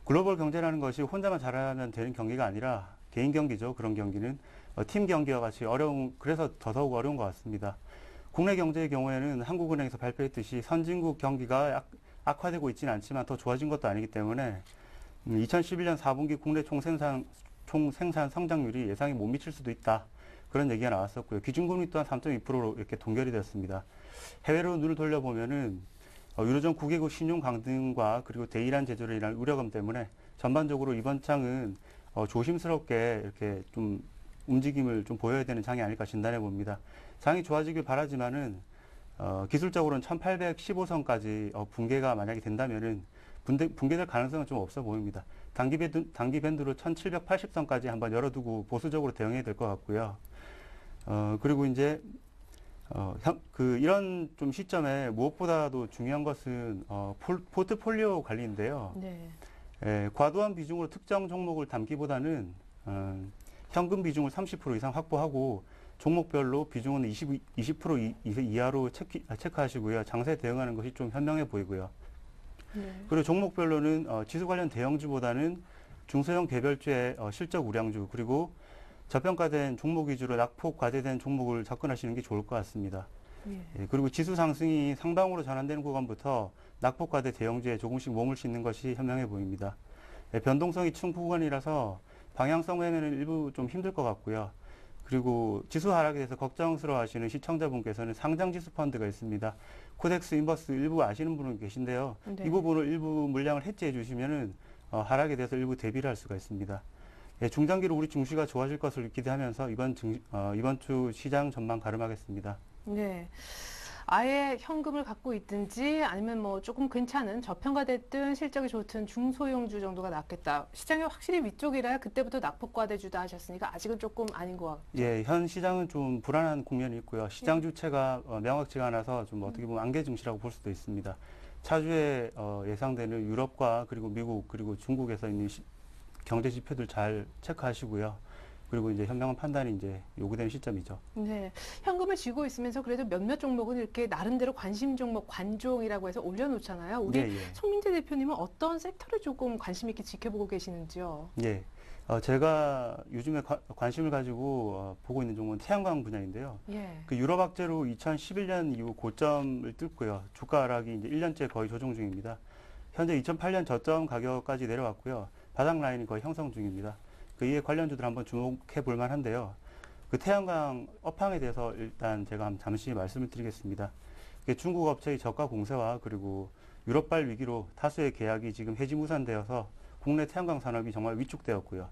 Speaker 7: 글로벌 경제라는 것이 혼자만 잘하면 되는 경기가 아니라 개인 경기죠. 그런 경기는 팀 경기와 같이 그래서 더더욱 어려운 것 같습니다. 국내 경제의 경우에는 한국은행에서 발표했듯이 선진국 경기가 악화되고 있지는 않지만 더 좋아진 것도 아니기 때문에 2011년 4분기 국내 총생산 성장률이 예상에 못 미칠 수도 있다, 그런 얘기가 나왔었고요. 기준금리 또한 3.2%로 이렇게 동결이 됐습니다. 해외로 눈을 돌려보면은 유로존 9개국 신용 강등과 그리고 대이란 제조로 인한 우려감 때문에 전반적으로 이번 장은 조심스럽게 이렇게 좀 움직임을 좀 보여야 되는 장이 아닐까 진단해 봅니다. 장이 좋아지길 바라지만은 기술적으로는 1815선까지 붕괴가 만약에 된다면은 붕괴될 가능성은 좀 없어 보입니다. 단기 밴드로 1780선까지 한번 열어두고 보수적으로 대응해야 될 것 같고요. 그리고 이제 이런 좀 시점에 무엇보다도 중요한 것은 포트폴리오 관리인데요. 과도한 비중으로 특정 종목을 담기보다는 현금 비중을 30% 이상 확보하고 종목별로 비중은 20% 이하로 체크하시고요. 장세 대응하는 것이 좀 현명해 보이고요. 그리고 종목별로는 지수 관련 대형주보다는 중소형 개별주의 실적 우량주, 그리고 저평가된 종목 위주로 낙폭 과대된 종목을 접근하시는 게 좋을 것 같습니다. 그리고 지수 상승이 상방으로 전환되는 구간부터 낙폭 과대 대형주에 조금씩 몸을 싣는 것이 현명해 보입니다. 변동성이 충분이라서 방향성 외에는 일부 좀 힘들 것 같고요. 그리고 지수 하락에 대해서 걱정스러워 하시는 시청자분께서는 상장지수 펀드가 있습니다. 코덱스 인버스 일부 아시는 분은 계신데요. 이 부분을 일부 물량을 해지해 주시면은 하락에 대해서 일부 대비를 할 수가 있습니다. 중장기로 우리 증시가 좋아질 것을 기대하면서 이번 주 시장 전망 가름하겠습니다.
Speaker 1: 네. 아예 현금을 갖고 있든지 아니면 조금 괜찮은 저평가됐든 실적이 좋든 중소형주 정도가 낫겠다. 시장이 확실히 위쪽이라 그때부터 낙폭과대주다 하셨으니까 아직은 조금 아닌 것 같죠.
Speaker 7: 예, 현 시장은 좀 불안한 국면이 있고요. 시장 주체가 명확치가 않아서 좀 어떻게 보면 안개 증시라고 볼 수도 있습니다. 차주에 예상되는 유럽과 그리고 미국 그리고 중국에서 있는 경제 지표들 잘 체크하시고요. 그리고 이제 현명한 판단이 이제 요구되는 시점이죠.
Speaker 1: 네, 현금을 쥐고 있으면서 그래도 몇몇 종목은 이렇게 나름대로 관심 종목, 관종이라고 해서 올려놓잖아요. 우리
Speaker 7: 예, 예.
Speaker 1: 송민재 대표님은 어떤 섹터를 조금 관심 있게 지켜보고 계시는지요?
Speaker 7: 예. 제가 요즘에 관심을 가지고 보고 있는 종목은 태양광 분야인데요.
Speaker 1: 예.
Speaker 7: 그 유럽 악재로 2011년 이후 고점을 뚫고요. 주가 하락이 이제 1년째 거의 조정 중입니다. 현재 2008년 저점 가격까지 내려왔고요. 바닥 라인이 거의 형성 중입니다. 그 이에 관련주들 한번 주목해 볼 만한데요. 그 태양광 업황에 대해서 일단 제가 잠시 말씀을 드리겠습니다. 중국 업체의 저가 공세와 그리고 유럽발 위기로 다수의 계약이 지금 해지 무산되어서 국내 태양광 산업이 정말 위축되었고요.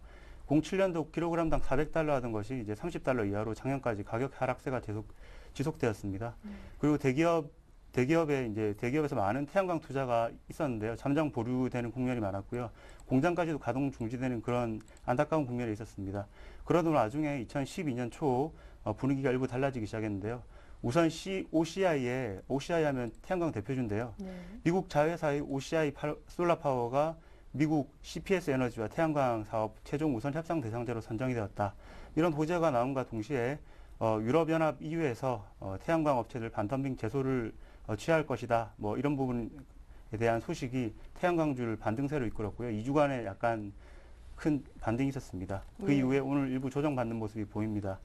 Speaker 7: 07년도 킬로그램당 400달러 하던 것이 이제 30달러 이하로 작년까지 가격 하락세가 지속되었습니다. 그리고 대기업에서 많은 태양광 투자가 있었는데요. 잠정 보류되는 국면이 많았고요. 공장까지도 가동 중지되는 그런 안타까운 국면이 있었습니다. 그러던 와중에 2012년 초 분위기가 일부 달라지기 시작했는데요. 우선 OCI 하면 태양광 대표주인데요.
Speaker 1: 네.
Speaker 7: 미국 자회사의 OCI 솔라파워가 미국 CPS 에너지와 태양광 사업 최종 우선 협상 대상자로 선정이 되었다. 이런 호재가 나옴과 동시에 유럽연합 EU에서 태양광 업체들 반덤핑 제소를 취할 것이다. 뭐 이런 부분에 대한 소식이 태양광주를 반등세로 이끌었고요. 2주간에 약간 큰 반등이 있었습니다. 그 이후에 오늘 일부 조정받는 모습이 보입니다.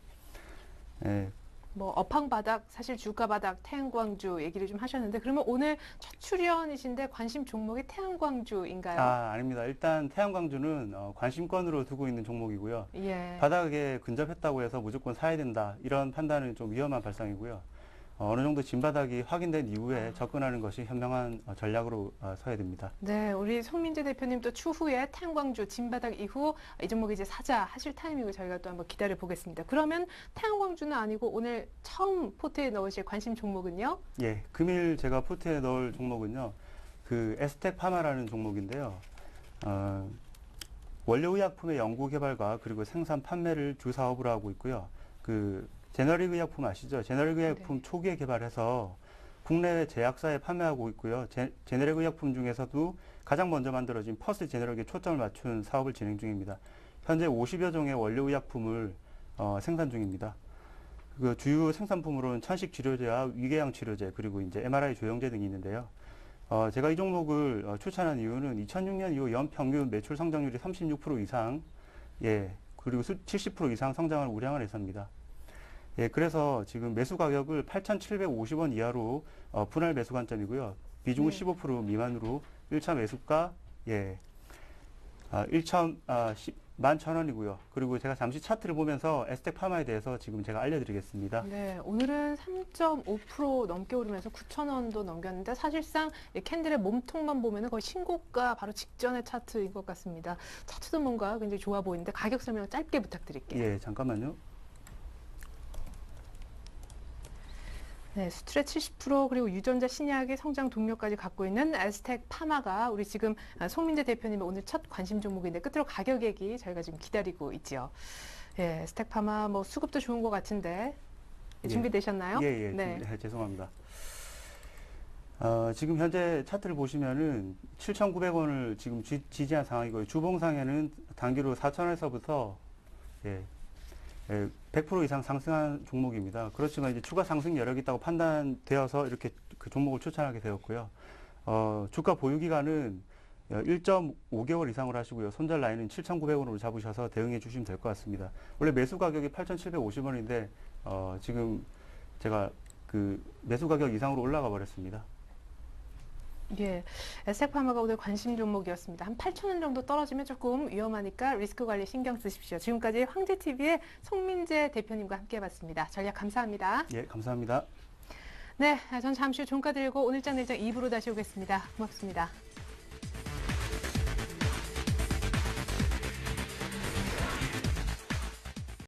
Speaker 7: 예.
Speaker 1: 뭐 업황 바닥, 사실 주가 바닥, 태양광주 얘기를 좀 하셨는데 그러면 오늘 첫 출연이신데 관심 종목이 태양광주인가요?
Speaker 7: 아닙니다. 일단 태양광주는 관심권으로 두고 있는 종목이고요.
Speaker 1: 예.
Speaker 7: 바닥에 근접했다고 해서 무조건 사야 된다. 이런 판단은 좀 위험한 발상이고요. 어느 정도 진바닥이 확인된 이후에 접근하는 것이 현명한 전략으로 서야 됩니다.
Speaker 1: 네, 우리 송민재 대표님도 추후에 태양광주 진바닥 이후 이 종목 이제 사자 하실 타이밍을 저희가 또 한번 기다려 보겠습니다. 그러면 태양광주는 아니고 오늘 처음 포트에 넣으실 관심 종목은요?
Speaker 7: 예, 금일 제가 포트에 넣을 종목은요, 그 에스텍 파마라는 종목인데요. 원료의약품의 연구 개발과 그리고 생산 판매를 주 사업으로 하고 있고요. 그 제너릭 의약품 아시죠? 제너릭 의약품
Speaker 1: 네.
Speaker 7: 초기에 개발해서 국내외 제약사에 판매하고 있고요. 제너릭 의약품 중에서도 가장 먼저 만들어진 퍼스트 제너릭에 초점을 맞춘 사업을 진행 중입니다. 현재 50여 종의 원료 의약품을 생산 중입니다. 그 주요 생산품으로는 천식 치료제와 위궤양 치료제 그리고 이제 MRI 조영제 등이 있는데요. 제가 이 종목을 추천한 이유는 2006년 이후 연평균 매출 성장률이 36% 이상, 예, 그리고 70% 이상 성장을 우량을 해서입니다. 예, 그래서 지금 매수 가격을 8,750원 이하로 분할 매수 관점이고요. 비중은 15% 미만으로 1차 매수가 11,000원이고요. 그리고 제가 잠시 차트를 보면서 에스텍 파마에 대해서 지금 제가 알려드리겠습니다.
Speaker 1: 네, 오늘은 3.5% 넘게 오르면서 9,000원도 넘겼는데 사실상 이 캔들의 몸통만 보면 거의 신고가 바로 직전의 차트인 것 같습니다. 차트도 뭔가 굉장히 좋아 보이는데 가격 설명 짧게 부탁드릴게요.
Speaker 7: 예, 잠깐만요.
Speaker 1: 네, 수출의 70% 그리고 유전자 신약의 성장 동력까지 갖고 있는 에스텍 파마가 우리 지금 송민재 대표님의 오늘 첫 관심 종목인데 끝으로 가격 얘기 저희가 지금 기다리고 있죠. 예, 에스텍 파마 뭐 수급도 좋은 것 같은데 준비되셨나요?
Speaker 7: 예,
Speaker 1: 네.
Speaker 7: 죄송합니다. 지금 현재 차트를 보시면은 7,900원을 지금 지지한 상황이고요. 주봉상에는 단기로 4,000원에서부터 100% 이상 상승한 종목입니다. 그렇지만 이제 추가 상승 여력이 있다고 판단되어서 이렇게 그 종목을 추천하게 되었고요. 주가 보유 기간은 1.5개월 이상으로 하시고요. 손절 라인은 7,900원으로 잡으셔서 대응해 주시면 될 것 같습니다. 원래 매수 가격이 8,750원인데 지금 제가 그 매수 가격 이상으로 올라가 버렸습니다.
Speaker 1: 예, 에스텍 파마가 오늘 관심 종목이었습니다. 한 8,000원 정도 떨어지면 조금 위험하니까 리스크 관리 신경 쓰십시오. 지금까지 황제TV의 송민재 대표님과 함께해봤습니다. 전략 감사합니다.
Speaker 7: 예, 감사합니다.
Speaker 1: 네, 전 잠시 후 종가 들고 오늘장 내장 2부로 다시 오겠습니다. 고맙습니다.